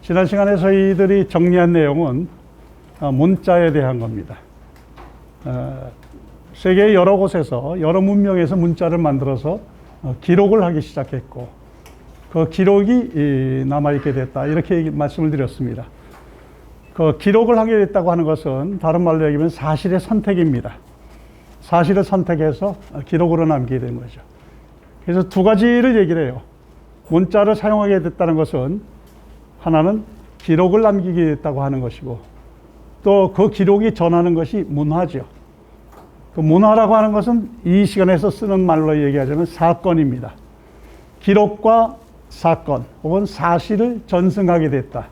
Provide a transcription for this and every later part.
지난 시간에 저희들이 정리한 내용은 문자에 대한 겁니다. 세계의 여러 곳에서 여러 문명에서 문자를 만들어서 기록을 하기 시작했고 그 기록이 남아있게 됐다 이렇게 말씀을 드렸습니다. 그 기록을 하게 됐다고 하는 것은 다른 말로 얘기하면 사실의 선택입니다. 사실을 선택해서 기록으로 남기게 된 거죠. 그래서 두 가지를 얘기를 해요. 문자를 사용하게 됐다는 것은 하나는 기록을 남기게 됐다고 하는 것이고 또 그 기록이 전하는 것이 문화죠. 그 문화라고 하는 것은 이 시간에서 쓰는 말로 얘기하자면 사건입니다. 기록과 사건 혹은 사실을 전승하게 됐다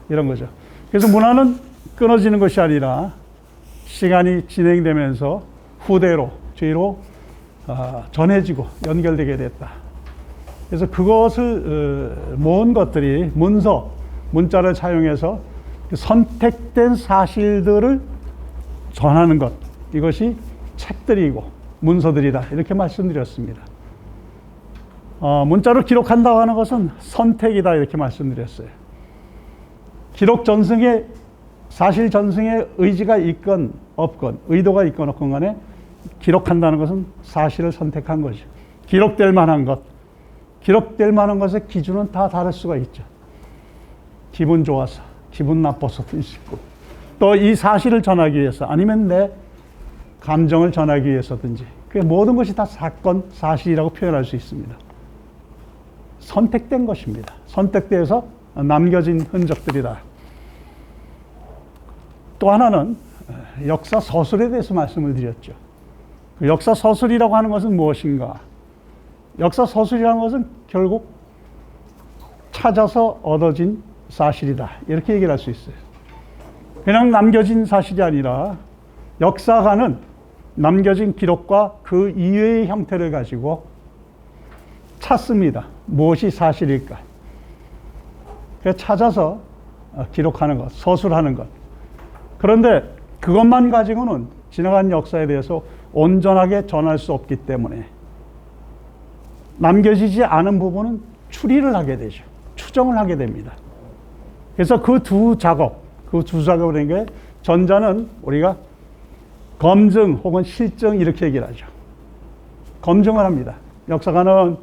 이런 거죠. 그래서 문화는 끊어지는 것이 아니라 시간이 진행되면서 후대로 뒤로 전해지고 연결되게 됐다. 그래서 그것을 모은 것들이 문자를 사용해서 선택된 사실들을 전하는 것, 이것이 책들이고 문서들이다 이렇게 말씀드렸습니다. 문자로 기록한다고 하는 것은 선택이다 이렇게 말씀드렸어요. 기록 전승에 사실 전승에 의지가 있건 없건 의도가 있건 없건 간에 기록한다는 것은 사실을 선택한 거죠. 기록될 만한 것의 기준은 다 다를 수가 있죠. 기분 좋아서 기분 나빠서도 있고 또 이 사실을 전하기 위해서 아니면 내 감정을 전하기 위해서든지 그 모든 것이 다 사건, 사실이라고 표현할 수 있습니다. 선택된 것입니다. 선택돼서 남겨진 흔적들이다. 또 하나는 역사 서술에 대해서 말씀을 드렸죠. 그 역사 서술이라고 하는 것은 무엇인가? 역사 서술이라는 것은 결국 찾아서 얻어진 사실이다. 이렇게 얘기를 할 수 있어요. 그냥 남겨진 사실이 아니라 역사가는 남겨진 기록과 그 이외의 형태를 가지고 찾습니다. 무엇이 사실일까? 그래서 찾아서 기록하는 것, 서술하는 것. 그런데 그것만 가지고는 지나간 역사에 대해서 온전하게 전할 수 없기 때문에 남겨지지 않은 부분은 추리를 하게 되죠. 추정을 하게 됩니다. 그래서 그 두 작업을 한 게 전자는 우리가 검증 혹은 실증 이렇게 얘기를 하죠. 검증을 합니다. 역사가는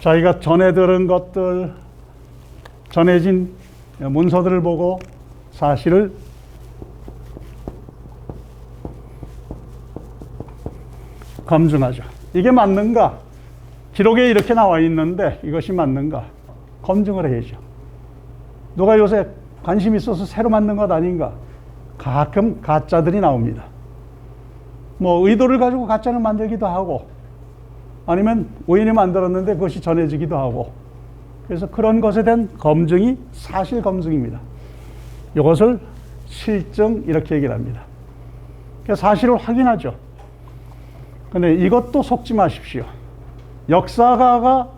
자기가 전해 들은 것들, 전해진 문서들을 보고 사실을 검증하죠. 이게 맞는가? 기록에 이렇게 나와 있는데 이것이 맞는가? 검증을 해야죠. 누가 요새 관심 있어서 새로 만든 것 아닌가? 가끔 가짜들이 나옵니다. 뭐 의도를 가지고 가짜를 만들기도 하고 아니면 우연히 만들었는데 그것이 전해지기도 하고 그래서 그런 것에 대한 검증이 사실 검증입니다. 이것을 실증 이렇게 얘기를 합니다. 그래서 사실을 확인하죠. 근데 이것도 속지 마십시오. 역사가가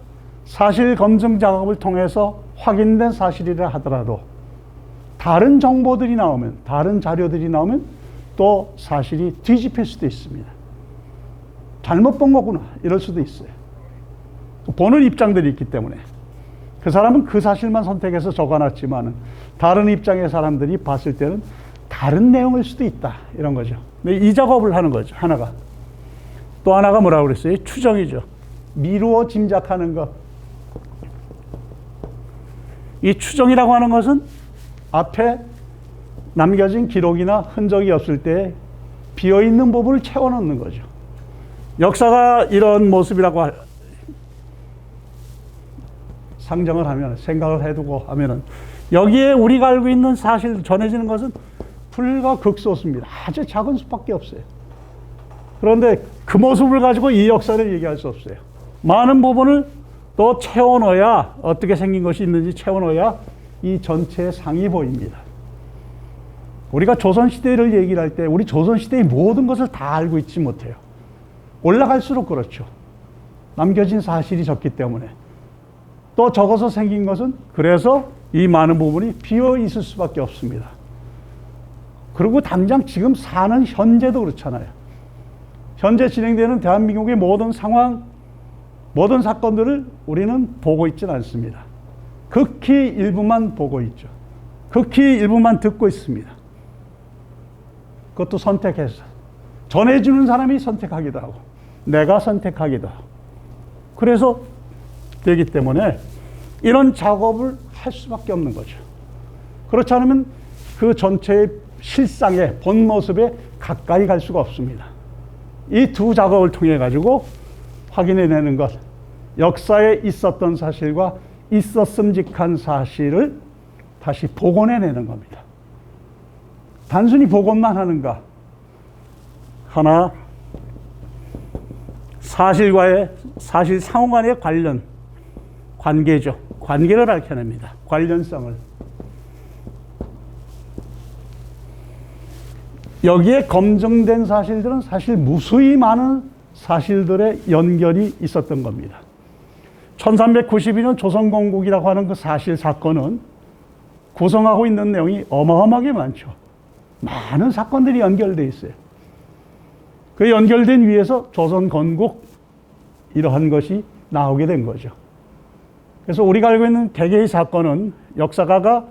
사실 검증 작업을 통해서 확인된 사실이라 하더라도 다른 정보들이 나오면, 다른 자료들이 나오면 또 사실이 뒤집힐 수도 있습니다. 잘못 본 거구나 이럴 수도 있어요. 보는 입장들이 있기 때문에 그 사람은 그 사실만 선택해서 적어놨지만 다른 입장의 사람들이 봤을 때는 다른 내용일 수도 있다 이런 거죠. 근데 이 작업을 하는 거죠. 하나가. 또 하나가 뭐라고 그랬어요? 추정이죠. 미루어 짐작하는 것. 이 추정이라고 하는 것은 앞에 남겨진 기록이나 흔적이 없을 때 비어있는 부분을 채워넣는 거죠. 역사가 이런 모습이라고 상정을 하면, 생각을 해두고 하면은 여기에 우리가 알고 있는 사실 전해지는 것은 불과 극소수입니다. 아주 작은 수밖에 없어요. 그런데 그 모습을 가지고 이 역사를 얘기할 수 없어요. 많은 부분을 또 채워넣어야 어떻게 생긴 것이 있는지 채워넣어야 이 전체의 상이 보입니다. 우리가 조선시대를 얘기를 할 때 우리 조선시대의 모든 것을 다 알고 있지 못해요. 올라갈수록 그렇죠. 남겨진 사실이 적기 때문에. 또 적어서 생긴 것은 그래서 이 많은 부분이 비어 있을 수밖에 없습니다. 그리고 당장 지금 사는 현재도 그렇잖아요. 현재 진행되는 대한민국의 모든 상황, 모든 사건들을 우리는 보고 있지는 않습니다. 극히 일부만 보고 있죠. 극히 일부만 듣고 있습니다. 그것도 선택해서. 전해주는 사람이 선택하기도 하고 내가 선택하기도 하고 그래서 되기 때문에 이런 작업을 할 수밖에 없는 거죠. 그렇지 않으면 그 전체의 실상의 본 모습에 가까이 갈 수가 없습니다. 이 두 작업을 통해 가지고 확인해내는 것, 역사에 있었던 사실과 있었음직한 사실을 다시 복원해내는 겁니다. 단순히 복원만 하는가? 하나, 사실과의 사실 상호 간의 관계죠. 관계를 밝혀냅니다. 관련성을. 여기에 검증된 사실들은 사실 무수히 많은 사실들의 연결이 있었던 겁니다. 1392년 조선건국이라고 하는 그 사실 사건은 구성하고 있는 내용이 어마어마하게 많죠. 많은 사건들이 연결되어 있어요. 그 연결된 위에서 조선건국 이러한 것이 나오게 된 거죠. 그래서 우리가 알고 있는 개개의 사건은 역사가가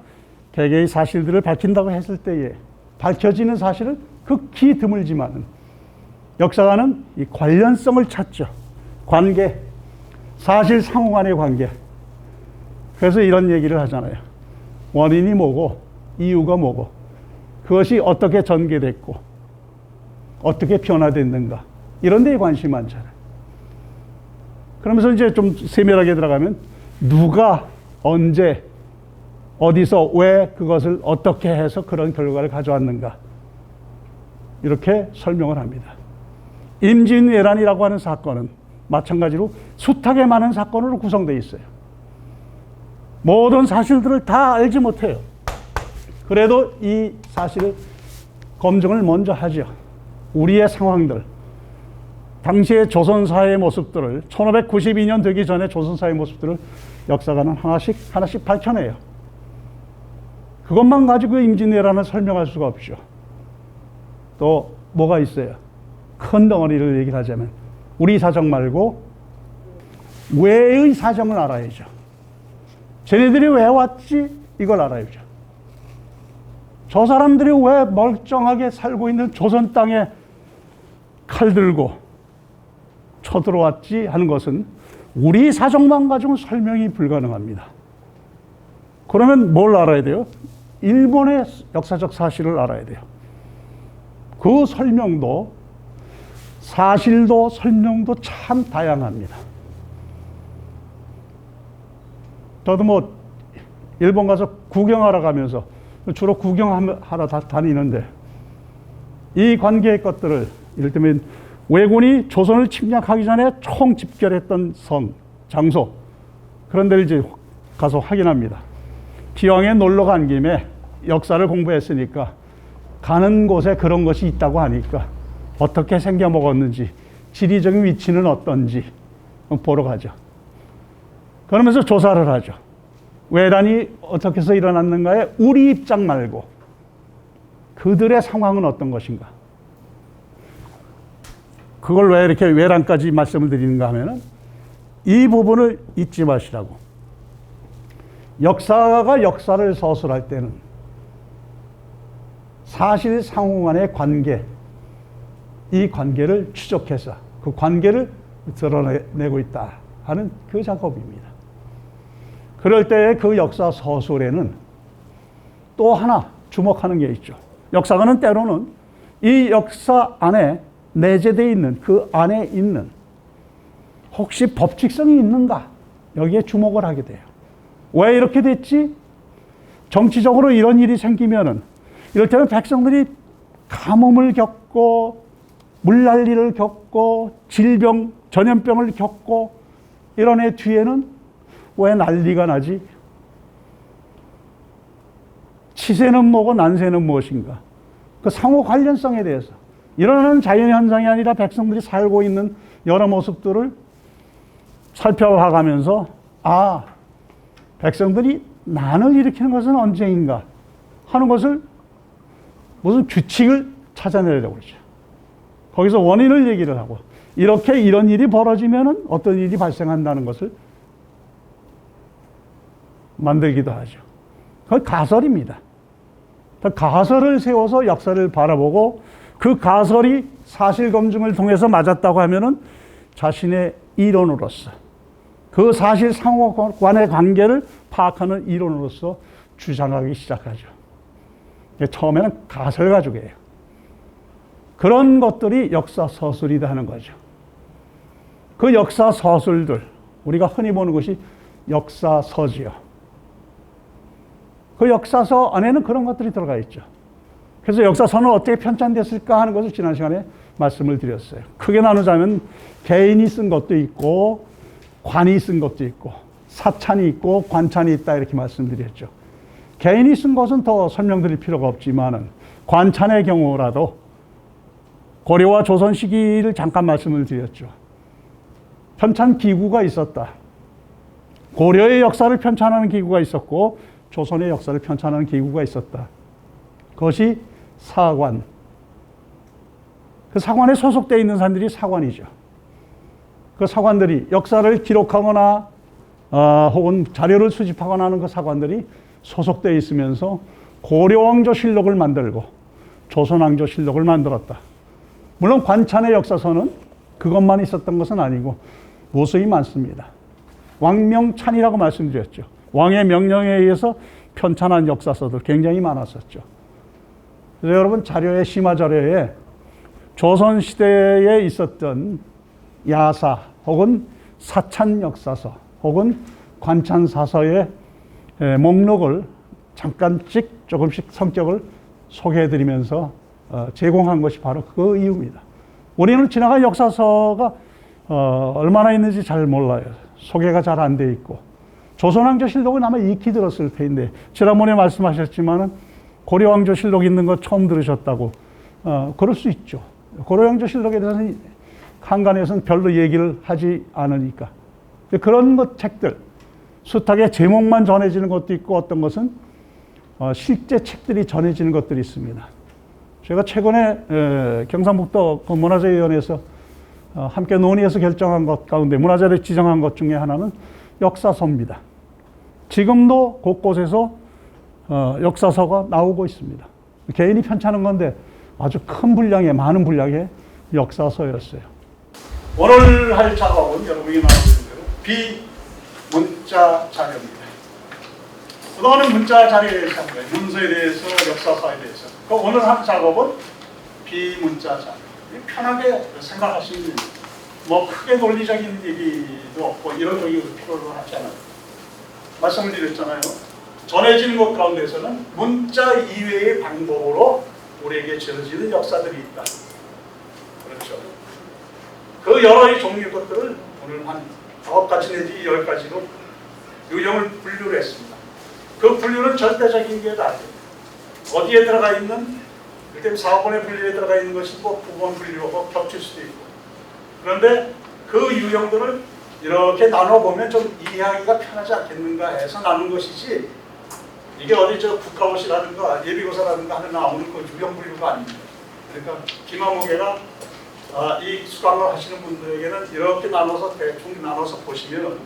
개개의 사실들을 밝힌다고 했을 때에 밝혀지는 사실은 극히 드물지만 역사가는 이 관련성을 찾죠. 관계, 사실 상호 간의 관계. 그래서 이런 얘기를 하잖아요. 원인이 뭐고 이유가 뭐고 그것이 어떻게 전개됐고 어떻게 변화됐는가 이런 데에 관심이 많잖아요. 그러면서 이제 좀 세밀하게 들어가면 누가 언제 어디서 왜 그것을 어떻게 해서 그런 결과를 가져왔는가 이렇게 설명을 합니다. 임진왜란이라고 하는 사건은 마찬가지로 숱하게 많은 사건으로 구성되어 있어요. 모든 사실들을 다 알지 못해요. 그래도 이 사실을 검증을 먼저 하죠. 우리의 상황들, 당시의 조선사회의 모습들을 1592년 되기 전에 조선사회의 모습들을 역사가는 하나씩 밝혀내요. 그것만 가지고 임진왜란을 설명할 수가 없죠. 또 뭐가 있어요? 큰 덩어리를 얘기를 하자면 우리 사정 말고 외의 사정을 알아야죠. 쟤네들이 왜 왔지? 이걸 알아야죠. 저 사람들이 왜 멀쩡하게 살고 있는 조선 땅에 칼 들고 쳐들어왔지 하는 것은 우리 사정만 가지고는 설명이 불가능합니다. 그러면 뭘 알아야 돼요? 일본의 역사적 사실을 알아야 돼요. 그 설명도 사실도 설명도 참 다양합니다. 저도 뭐 일본 가서 구경하러 가면서 주로 구경하러 다니는데 이 관계의 것들을 이를테면 왜군이 조선을 침략하기 전에 총 집결했던 성, 장소 그런 데를 이제 가서 확인합니다. 기왕에 놀러 간 김에 역사를 공부했으니까 가는 곳에 그런 것이 있다고 하니까 어떻게 생겨 먹었는지 지리적인 위치는 어떤지 보러 가죠. 그러면서 조사를 하죠. 왜란이 어떻게 해서 일어났는가에 우리 입장 말고 그들의 상황은 어떤 것인가. 그걸 왜 이렇게 왜란까지 말씀을 드리는가 하면은 이 부분을 잊지 마시라고. 역사가 역사를 서술할 때는 사실 상호 간의 관계, 이 관계를 추적해서 그 관계를 드러내고 있다 하는 그 작업입니다. 그럴 때의 그 역사 서술에는 또 하나 주목하는 게 있죠. 역사가는 때로는 이 역사 안에 내재되어 있는 그 안에 있는 혹시 법칙성이 있는가 여기에 주목을 하게 돼요. 왜 이렇게 됐지? 정치적으로 이런 일이 생기면은 이럴 때는 백성들이 가뭄을 겪고 물난리를 겪고 질병, 전염병을 겪고 이런 애 뒤에는 왜 난리가 나지? 치세는 뭐고 난세는 무엇인가? 그 상호 관련성에 대해서 일어나는 자연현상이 아니라 백성들이 살고 있는 여러 모습들을 살펴봐가면서 아, 백성들이 난을 일으키는 것은 언제인가 하는 것을 무슨 규칙을 찾아내려고 그러죠. 거기서 원인을 얘기를 하고 이렇게 이런 일이 벌어지면 어떤 일이 발생한다는 것을 만들기도 하죠. 그건 가설입니다. 가설을 세워서 역사를 바라보고 그 가설이 사실 검증을 통해서 맞았다고 하면은 자신의 이론으로서 그 사실 상호간의 관계를 파악하는 이론으로서 주장하기 시작하죠. 처음에는 가설 가지고예요. 그런 것들이 역사 서술이다 하는 거죠. 그 역사 서술들, 우리가 흔히 보는 것이 역사서지요. 그 역사서 안에는 그런 것들이 들어가 있죠. 그래서 역사서는 어떻게 편찬됐을까 하는 것을 지난 시간에 말씀을 드렸어요. 크게 나누자면 개인이 쓴 것도 있고 관이 쓴 것도 있고 사찬이 있고 관찬이 있다 이렇게 말씀드렸죠. 개인이 쓴 것은 더 설명드릴 필요가 없지만은 관찬의 경우라도 고려와 조선 시기를 잠깐 말씀을 드렸죠. 편찬 기구가 있었다. 고려의 역사를 편찬하는 기구가 있었고 조선의 역사를 편찬하는 기구가 있었다. 그것이 사관. 그 사관에 소속되어 있는 사람들이 사관이죠. 그 사관들이 역사를 기록하거나 혹은 자료를 수집하거나 하는 그 사관들이 소속되어 있으면서 고려왕조실록을 만들고 조선왕조실록을 만들었다. 물론 관찬의 역사서는 그것만 있었던 것은 아니고 무수히 많습니다. 왕명찬이라고 말씀드렸죠. 왕의 명령에 의해서 편찬한 역사서들 굉장히 많았었죠. 그래서 여러분 자료에 심화 자료에 조선시대에 있었던 야사 혹은 사찬 역사서 혹은 관찬사서의 목록을 잠깐씩 조금씩 성격을 소개해드리면서 제공한 것이 바로 그 이유입니다. 우리는 지나간 역사서가 얼마나 있는지 잘 몰라요. 소개가 잘 안 돼 있고 조선왕조실록은 아마 익히 들었을 텐데 지난번에 말씀하셨지만은 고려왕조실록 있는 거 처음 들으셨다고 그럴 수 있죠. 고려왕조실록에 대해서는 한간에서는 별로 얘기를 하지 않으니까 그런 것 책들 숱하게 제목만 전해지는 것도 있고 어떤 것은 실제 책들이 전해지는 것들이 있습니다. 제가 최근에 경상북도 문화재위원회에서 함께 논의해서 결정한 것 가운데 문화재를 지정한 것 중에 하나는 역사서입니다. 지금도 곳곳에서 역사서가 나오고 있습니다. 개인이 편찬한 건데 아주 큰 분량의 많은 분량의 역사서였어요. 오늘 할 작업은 여러분이 나오는 대로 비문자 자료입니다. 그동안은 문자 자료에 대해서 한 거예요. 문서에 대해서, 역사서에 대해서. 오늘 할 작업은 비문자 자료. 편하게 생각하시면 됩니다. 뭐 크게 논리적인 얘기도 없고 이런 얘기도 필요로 하지 않아요. 말씀을 드렸잖아요. 전해지는 것 가운데서는 문자 이외의 방법으로 우리에게 전해지는 역사들이 있다. 그렇죠. 그 여러 종류의 것들을 오늘 한 5가지 내지 10가지로 유형을 분류를 했습니다. 그 분류는 절대적인 게 아니에요. 어디에 들어가 있는, 그때 4번의 분류에 들어가 있는 것이 뭐 9번 분류하고 겹칠 수도 있고. 그런데 그 유형들을 이렇게 나눠보면 좀 이해하기가 편하지 않겠는가 해서 나눈 것이지, 이게 어디 저 국가고시라든가 예비고사라든가 하는 나오는 그 유형 분류가 아닙니다. 그러니까 김한목이가 이 수강을 하시는 분들에게는 이렇게 나눠서 대충 나눠서 보시면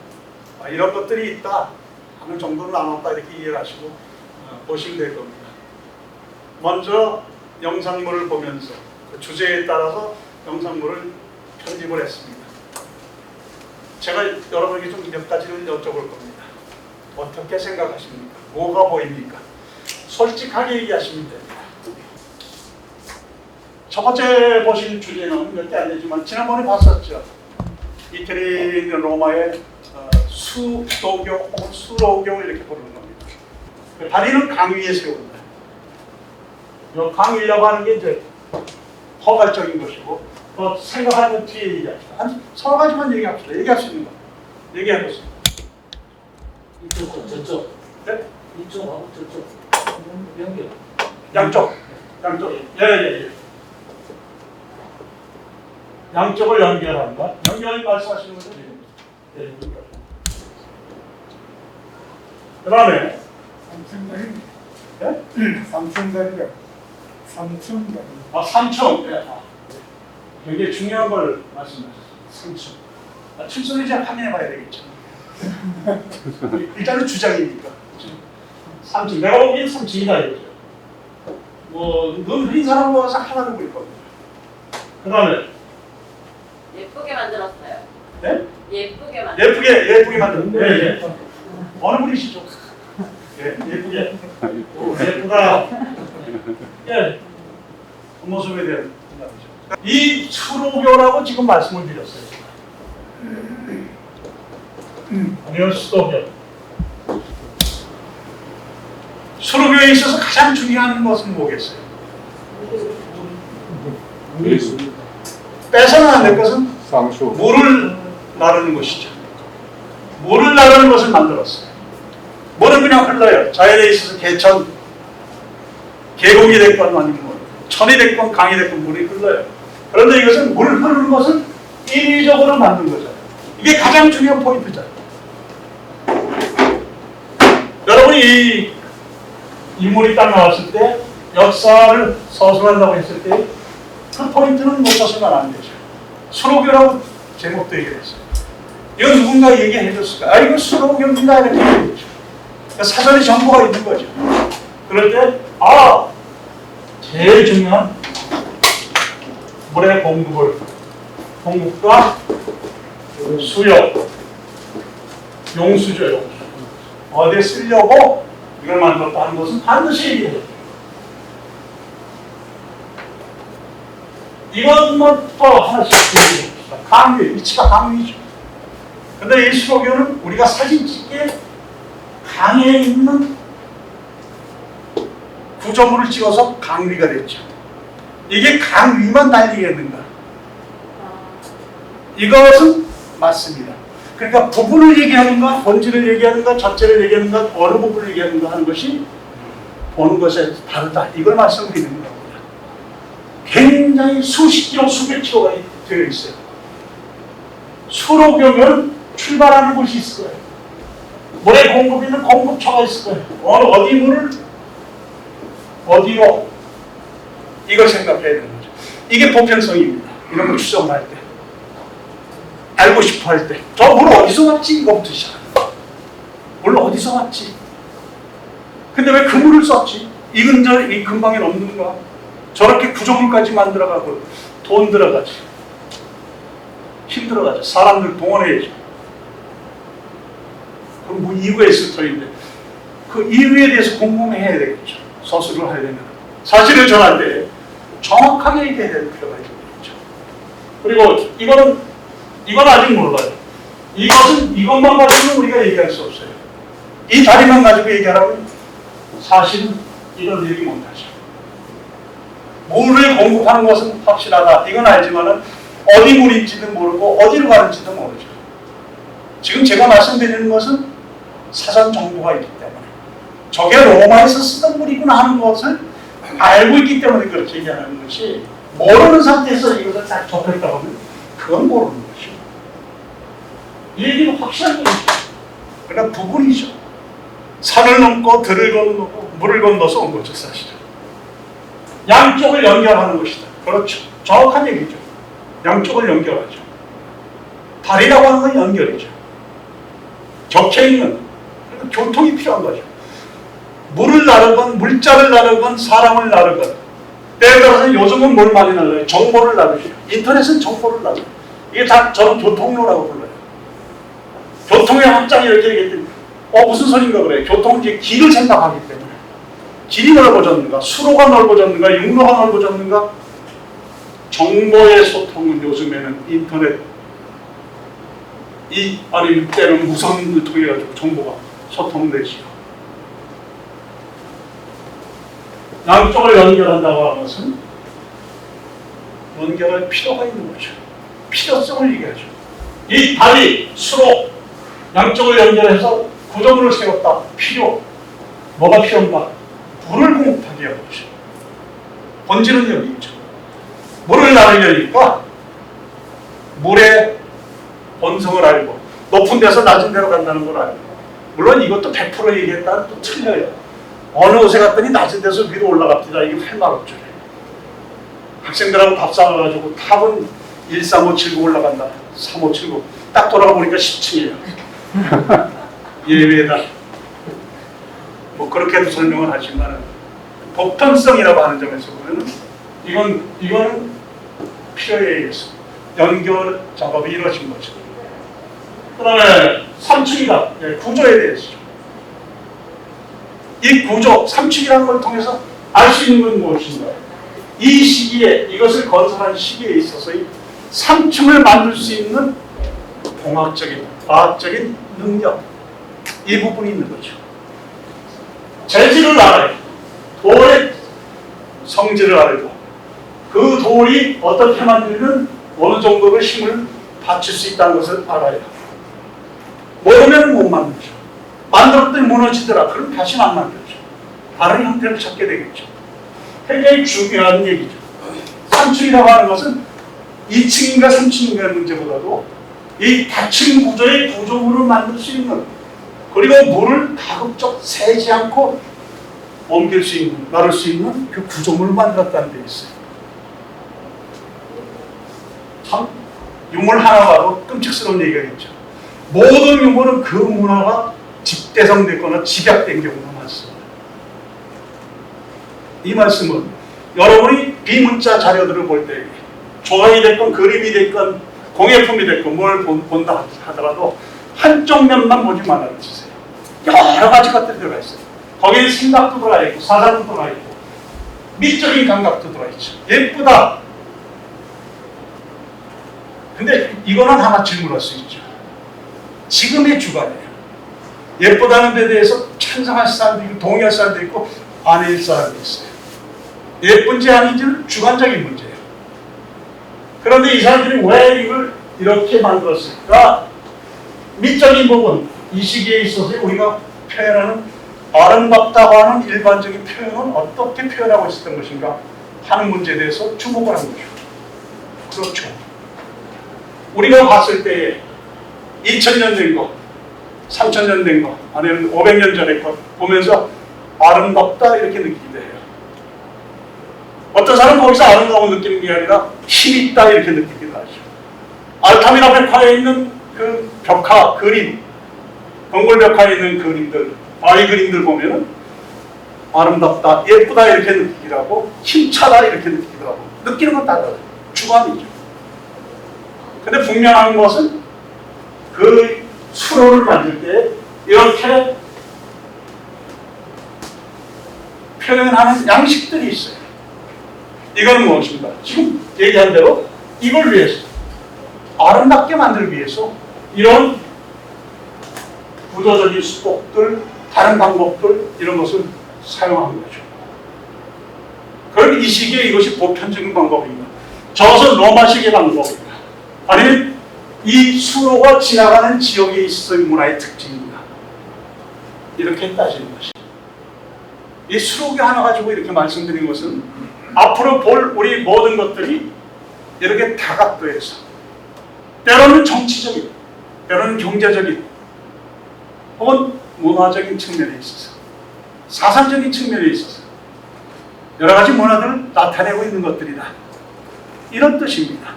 이런 것들이 있다 하는 정도로 나눴다 이렇게 이해를 하시고 보시면 될 겁니다. 먼저 영상물을 보면서 그 주제에 따라서 영상물을 편집을 했습니다. 제가 여러분에게 좀 몇 가지를 여쭤볼 겁니다. 어떻게 생각하십니까? 뭐가 보입니까? 솔직하게 얘기하시면 됩니다. 첫 번째 보신 주제는 몇 개 안 되지만 지난번에 봤었죠. 이태리 로마의 수도교 혹은 수로교 이렇게 부르는 겁니다. 다리는 강 위에 세운다. 이 강이라고 하는 게 이제 허발적인 것이고 또 생각하는 뒤에 얘기합시다. 한 서너 가지만 얘기합시다. 얘기할 수 있는 거. 얘기해보세요. 이쪽, 저쪽. 네? 이쪽하고 저쪽. 연결. 양쪽. 양쪽. 예. 양쪽을 연결한다. 연결 말씀하시는 거죠? 예. 그 다음에 삼층다리. 예? 삼층다리요. 삼층다리. 3층. 예. 굉장히 중요한 걸 말씀하셨어요. 3층. 층수를 이제 확인해 봐야 되겠죠. 일단은 주장이니까. 3층. 내가 보기엔 3층이다 이거죠. 눈 흐린 사람 와서 하나를 보일 겁니다. 그 다음에 예쁘게 만들었어요. 네? 예쁘게 만든. 예. 어느 분이시죠? 예, 예쁘게. 오, 예쁘다. 예. 겉모습에 대한 생각이죠. 이 수로교라고 지금 말씀을 드렸어요. 아니요, 수도교. 수로교에 있어서 가장 중요한 것은 뭐겠어요? 빼서는 안 될 것은 상수. 물을 나르는 것이죠. 물을 나르는 것을 만들었어요. 물은 그냥 흘러요. 자연에 있어서 개천, 계곡이 됐건 아니면 뭐 천이 됐건 강이 됐건 물이 흘러요. 그런데 이것은 물 흐르는 것은 인위적으로 만든 거잖아요. 이게 가장 중요한 포인트잖아요. 여러분이 이 인물이 딱 나왔을 때 역사를 서술한다고 했을 때 그 포인트는 놓쳐서는 안 되죠. 수로교라고 제목도 얘기했어요. 이건 누군가 얘기해 줬을까? 아, 이거 수로교입니다. 이렇게 얘기했죠. 그러니까 사전에 정보가 있는 거죠. 그럴 때, 제일 중요한 물의 공급과 수요, 용수죠, 용수. 어디에 쓰려고 이걸 만들었다는 것은 반드시 얘기해요. 이것부터 하나씩 보여드립시다. 강위, 위치가 강위죠. 근데 이 수로교는 우리가 사진 찍기에 강에 있는 구조물을 찍어서 강위가 됐죠. 이게 강위만 날리겠는가? 이것은 맞습니다. 그러니까 부분을 얘기하는가, 본질을 얘기하는가, 전체를 얘기하는가, 어느 부분을 얘기하는가 하는 것이 보는 것에 다르다. 이걸 말씀드리는 겁니다. 굉장히 수십 킬로, 수백 킬로가 되어 있어요. 수로교면 출발하는 곳이 있을 거예요. 물에 공급 있는 공급처가 있을 거예요. 어디 물을 어디로, 이걸 생각해야 되는 거죠. 이게 보편성입니다. 이런 거 추정을 할 때, 알고 싶어 할 때, 저 물 어디서 왔지? 이거부터 시작합니다. 물 어디서 왔지? 근데 왜 그 물을 썼지? 이 근방엔 없는가? 저렇게 구조물까지 만들어가고 돈 들어가지, 힘 들어가지, 사람들 동원해야지. 그럼 뭐 이유가 있을 터인데 그 이유에 대해서 궁금해야 되겠죠. 서술을 해야 되면 사실을 전할 때 정확하게 얘기해야 될 필요가 있겠죠. 그리고 이건 아직 몰라요. 이것만 가지고는 우리가 얘기할 수 없어요. 이 다리만 가지고 얘기하라면 사실은 이런 얘기 못하죠. 물을 공급하는 것은 확실하다. 이건 알지만은 어디 물인지는 모르고 어디로 가는지도 모르죠. 지금 제가 말씀드리는 것은 사전 정보가 있기 때문에 저게 로마에서 쓰던 물이구나 하는 것을 알고 있기 때문에 그렇게 얘기하는 것이, 모르는 상태에서 이것을 딱 접했다고 하면 그건 모르는 것이죠. 이 얘기는 확실한 것이죠. 그러니까 부분이죠. 산을 넘고 들을 건너고 물을 건너서 온 거죠, 사실은. 양쪽을 연결하는 것이다. 그렇죠. 정확한 얘기죠. 양쪽을 연결하죠. 다리라고 하는 건 연결이죠. 겹쳐있는, 교통이 필요한 거죠. 물을 나르건 물자를 나르건 사람을 나르건, 때에 따라서 요즘은 뭘 많이 날라요? 정보를 나르죠. 인터넷은 정보를 나르죠. 이게 다 저는 교통로라고 불러요. 교통의 확장이 이렇게 얘기했더니 무슨 소린가 그래요. 교통은 이제 길을 생각하기 때문에 길이 넓어졌는가, 수로가 넓어졌는가, 육로가 넓어졌는가. 정보의 소통은 요즘에는 인터넷, 아니면 때는 무선을 통해 가지고 정보가 소통되지요. 양쪽을 연결한다고 하는 것은 연결할 필요가 있는 거죠. 필요성을 얘기하죠. 이 다리, 수로, 양쪽을 연결해서 구조물을 세웠다. 필요. 뭐가 필요한가? 물을 공급하게 하는 것이죠. 본질은 여기 있죠. 물을 나르려니까 물의 본성을 알고 높은 데서 낮은 데로 간다는 걸 알고, 물론 이것도 100% 얘기했다는 또 틀려요. 어느 곳에 갔더니 낮은 데서 위로 올라갑니다. 이게 할 말 없죠. 학생들하고 밥 싸워가지고 탑은 13579 올라간다. 3579. 딱 돌아가 보니까 10층이에요. 예외다. 뭐 그렇게도 설명을 하지만 보편성이라고 하는 점에서 보면 이거는 필요에 의해서 연결 작업이 이루어진 거죠. 그 다음에 3층이다. 구조에 대해서. 이 구조, 3층이라는 걸 통해서 알 수 있는 건 무엇인가? 이 시기에, 이것을 건설한 시기에 있어서 이 3층을 만들 수 있는 공학적인, 과학적인 능력, 이 부분이 있는 거죠. 재질을 알아야 돌의 성질을 알고 그 돌이 어떻게 만들면 어느 정도의 힘을 받칠 수 있다는 것을 알아야 모르면 못 만들죠. 만들었더니 무너지더라. 그럼 다시는 안 만들죠. 다른 형태를 찾게 되겠죠. 굉장히 중요한 얘기죠. 3층이라고 하는 것은 2층인가 3층인가의 문제보다도 이 다층 구조의 구조물을 만들 수 있는, 그리고 물을 가급적 새지 않고 옮길 수 있는, 나를 수 있는 그 구조물을 만들었다는 데 있어요. 참 유물 하나 봐도 끔찍스러운 얘기가 있죠. 모든 유물은 그 문화가 집대성됐거나 집약된 경우가 많습니다. 이 말씀은 여러분이 비문자 자료들을 볼 때 조각이 됐건 그림이 됐건 공예품이 됐건 뭘 본다 하더라도 한쪽 면만 보지 말아주세요. 여러 가지 것들이 들어가 있어요. 거기에 생각도 들어가 있고 사상도 들어가 있고 미적인 감각도 들어가 있죠. 예쁘다. 근데 이거는 하나 질문할 수 있죠. 지금의 주관이에요. 예쁘다는 데 대해서 찬성할 사람도 있고 동의할 사람도 있고 아닐 사람도 있어요. 예쁜지 아닌지는 주관적인 문제예요. 그런데 이 사람들이 왜 이걸 이렇게 만들었을까? 미적인 부분, 이 시기에 있어서 우리가 표현하는 아름답다고 하는 일반적인 표현은 어떻게 표현하고 있었던 것인가 하는 문제에 대해서 주목을 한 거죠. 그렇죠. 우리가 봤을 때에 2000년 된 거, 3000년 된 거, 아니면 500년 전의 것 보면서 아름답다 이렇게 느끼게 돼요. 어떤 사람은 거기서 아름다움을 느끼는 게 아니라 힘있다 이렇게 느끼기도 하죠. 알타미라 벽화에 있는 그 벽화, 그림, 동굴 벽화에 있는 그림들, 바위 그림들 보면은 아름답다, 예쁘다 이렇게 느끼기도 하고 힘차다 이렇게 느끼기도 하고 느끼는 건 달라요. 주관이죠. 근데 분명한 것은 그 수로를 만들 때 이렇게 표현하는 양식들이 있어요. 이건 무엇인가? 지금 얘기한 대로 이걸 위해서, 아름답게 만들기 위해서 이런 구조적인 수법들, 다른 방법들 이런 것을 사용한 거죠. 그럼 이 시기에 이것이 보편적인 방법인가? 저것은 로마식의 방법인가? 아니면 이 수로가 지나가는 지역에 있어의 문화의 특징인가? 이렇게 따지는 것이. 이 수로기 하나 가지고 이렇게 말씀드린 것은 앞으로 볼 우리 모든 것들이 이렇게 다각도에서 때로는 정치적인, 때로는 경제적인, 혹은 문화적인 측면에 있어서, 사상적인 측면에 있어서 여러 가지 문화들을 나타내고 있는 것들이다. 이런 뜻입니다.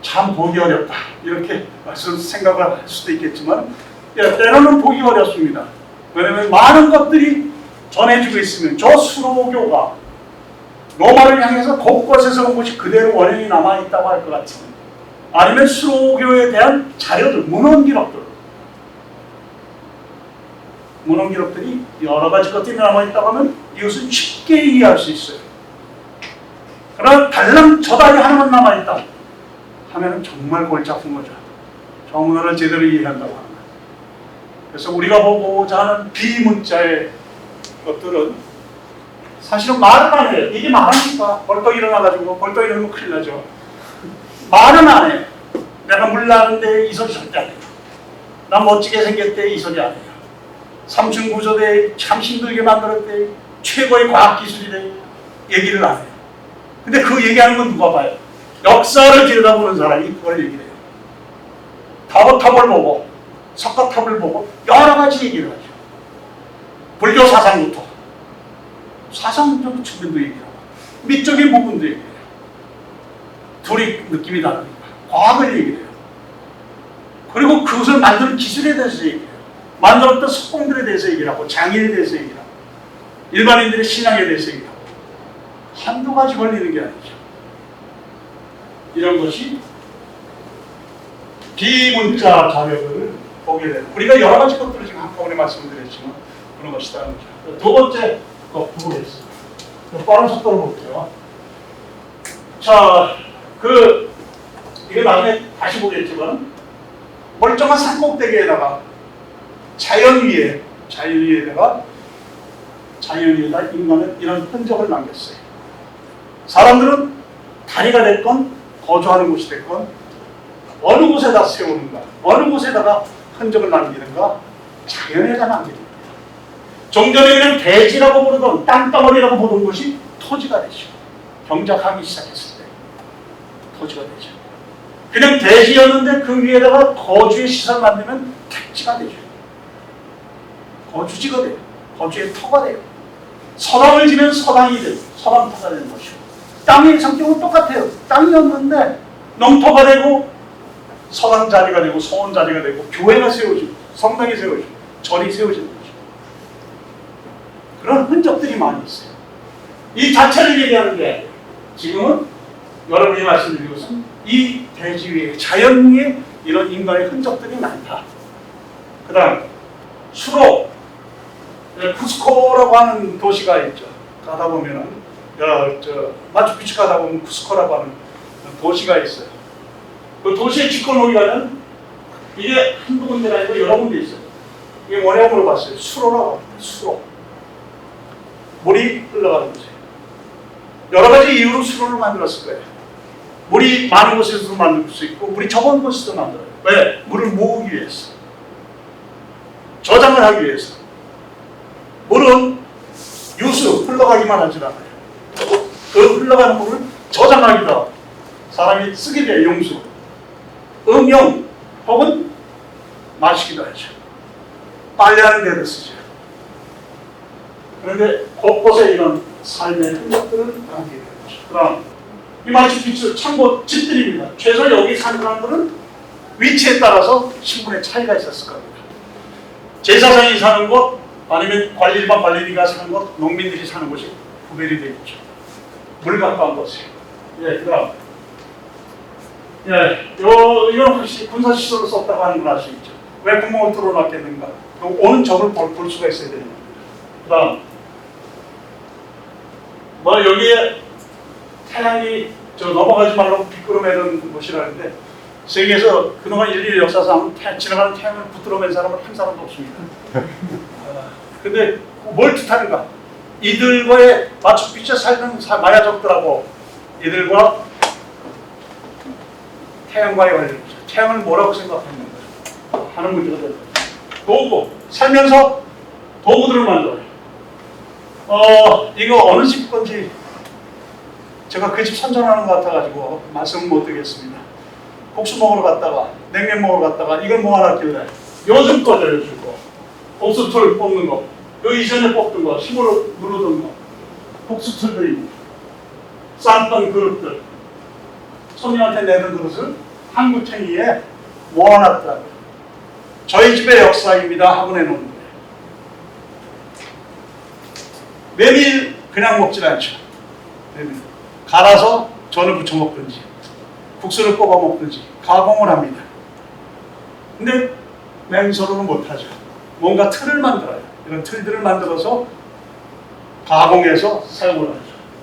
참 보기 어렵다. 이렇게 생각을 할 수도 있겠지만 때로는 보기 어렵습니다. 왜냐하면 많은 것들이 전해지고 있으면 저 수로교가 로마를 향해서 곳곳에서 온 것이 그대로 원형이 남아있다고 할 것 같으면, 아니면 수로교에 대한 자료들, 문헌기록들이 여러 가지 것들이 남아있다고 하면 이것은 쉽게 이해할 수 있어요. 그러나 달랑 저다리 하나만 남아있다 하면 정말 골치 아픈 거죠. 저 문화를 제대로 이해한다고 하는 거예요. 그래서 우리가 보고자 하는 비문자의 것들은 사실은 말은 안 해요. 이게 말하니까 벌떡 일어나가지고 벌떡 일어나면 큰일 나죠. 말은 안 해요. 내가 물나는데 이 소리 절대 안 해요. 난 멋지게 생겼대 이 소리 안 해요. 삼층 구조대 참 힘들게 만들었대, 최고의 과학기술이래, 얘기를 안 해요. 근데 그 얘기하는 건 누가 봐요? 역사를 들여다보는 사람이 그걸 얘기를 해요. 타보탑을 보고 석가탑을 보고 여러 가지 얘기를 하죠. 불교 사상부터 사상적 측면도 얘기하고 미적인 부분도 얘기해요. 둘이 느낌이 다르니까 과학을 얘기해요. 그리고 그 그것을 만드는 기술에 대해서 얘기해요. 만들었던 석공들에 대해서 얘기를 하고 장애에 대해서 얘기를 하고 일반인들의 신앙에 대해서 얘기를 하고 한두 가지 걸리는 게 아니죠. 이런 것이 비문자 자료를 보게 되는 우리가 여러 가지 것들을 지금 한꺼번에 말씀드렸지만 그런 것이다는 거죠. 두 번째 거 보겠습니다. 빠른 속도로 볼게요. 자, 이게 나중에 다시 보겠지만 멀쩡한 산꼭대기에다가 자연 위에다가 인간은 이런 흔적을 남겼어요. 사람들은 다리가 됐건 거주하는 곳이 됐건 어느 곳에다 세우는가, 어느 곳에다가 흔적을 남기는가 자연에다 남깁니다. 종전에 그냥 대지라고 부르던 땅덩어리라고 부르는 것이 토지가 되죠. 경작하기 시작했을 때 토지가 되죠. 그냥 대지였는데 그 위에다가 거주의 시설 만들면 택지가 되죠. 거주지가 돼요. 거주의 터가 돼요. 서당을 지면 서당이 돼요. 서당터가 되는 것이고 땅의 성격은 똑같아요. 땅이었는데 농토가 되고 서당 자리가 되고 소원 자리가 되고 교회가 세워지고 성당이 세워지고 절이 세워지는 거죠. 그런 흔적들이 많이 있어요. 이 자체를 얘기하는 게 지금은 여러분이 말씀드린 것은 이 대지 위에 자연 위에 이런 인간의 흔적들이 많다. 그 다음 수로 쿠스코라고 하는 도시가 있죠. 가다 보면은 마추픽추 가다 보면 쿠스코라고 하는 도시가 있어요. 그 도시의 직권호기가는 이게 한두 군데가 아니고 여러 군데 있어요. 이게 뭐냐고 물어봤어요. 수로라고 합니다. 수로. 물이 흘러가는 거죠. 여러 가지 이유로 수로를 만들었을 거예요. 물이 많은 곳에서도 만들 수 있고 물이 적은 곳에서도 만들어요. 왜? 물을 모으기 위해서. 저장을 하기 위해서. 물은 유수, 흘러가기만 하지 않아요. 그 흘러가는 물을 저장하기도 하고 사람이 쓰게 돼요. 용수. 음용 혹은 마시기도 하죠. 빨래하는 데도 쓰죠. 그런데 곳곳에 이런 삶의 흔적들을 남기게 되는 거죠. 그럼 이 마추픽추 참고 집들입니다. 최소 여기 사는 사람들은 위치에 따라서 신분의 차이가 있었을 겁니다. 제사장이 사는 곳 아니면 일반 관리인가 사는 곳, 농민들이 사는 곳이 구별이 되겠죠. 물 가까운 곳이에요. 예, 그다음 이건 혹시 군사시설로 썼다고 하는 걸 알 수 있죠. 왜 구멍을 뚫어놨겠는가? 오는 적을 볼 수가 있어야 되는 겁니다. 그 다음 여기에 태양이 넘어가지 말라고 비끄러매는 곳이라는데 세계에서 그동안 인류 역사상 지나가는 태양을 붙들어맨 사람은 한 사람도 없습니다. 근데 뭘 뜻하는가? 이들과의 마추픽추에 살던 마야족들하고 이들과 태양과의 관계죠. 태양을 뭐라고 생각하는 거예요? 하는 문제가 되는 거예요. 도구, 살면서 도구들을 만들어요. 이거 어느 집 건지 제가 그 집 선전하는 것 같아가지고 말씀을 못 드리겠습니다. 국수 먹으러 갔다가 냉면 먹으러 갔다가 이걸 모아놨길래 요즘 거죠. 요즘 거. 국수틀 뽑는 거. 그 이전에 뽑던 거, 힘으로 누르던 거. 국수틀들입니다. 싼던 그릇들. 손님한테 내는 그릇을 한 구탱이에 모아놨더라고요. 저희 집의 역사입니다 하고 내놓는 거예요. 메밀 그냥 먹질 않죠. 메밀. 갈아서 전을 부쳐 먹든지 국수를 뽑아 먹든지 가공을 합니다. 근데 맨손으로는 못하죠. 뭔가 틀을 만들어요. 이런 틀들을 만들어서 가공해서 사용을 하죠.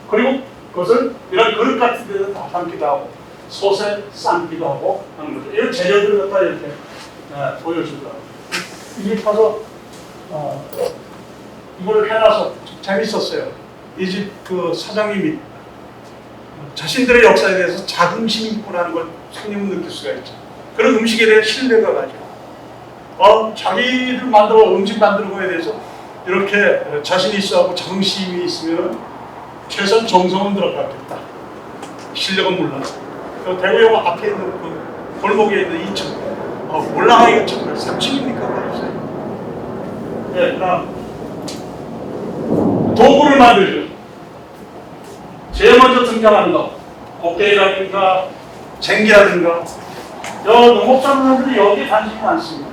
그리고 그것을 이런 그릇 같은 데서 다 담기도 하고 솥에 삶기도 하고 하는 거죠. 이런 재료들을 갖다 이렇게 보여주더라고요. 이게 가서 이걸 해놔서 재밌었어요. 이 집 그 사장님이 자신들의 역사에 대해서 자긍심이 있구나는 걸 손님은 느낄 수가 있죠. 그런 음식에 대한 신뢰가 가지고 자기들 음식 만드는 거에 대해서 이렇게 자신이 있어하고 자긍심이 있으면 최소한 정성은 들어갔겠다. 실력은 몰라도. 그 대구역 앞에 있는 그 골목에 있는 2층 올라가기가 정말 3층입니까? 그랬어요. 네, 그다음 도구를 만들죠. 제일 먼저 등장하는 거, 곡괭이라든가 쟁기라든가 농업 사람들이 여기에 관심이 많습니다.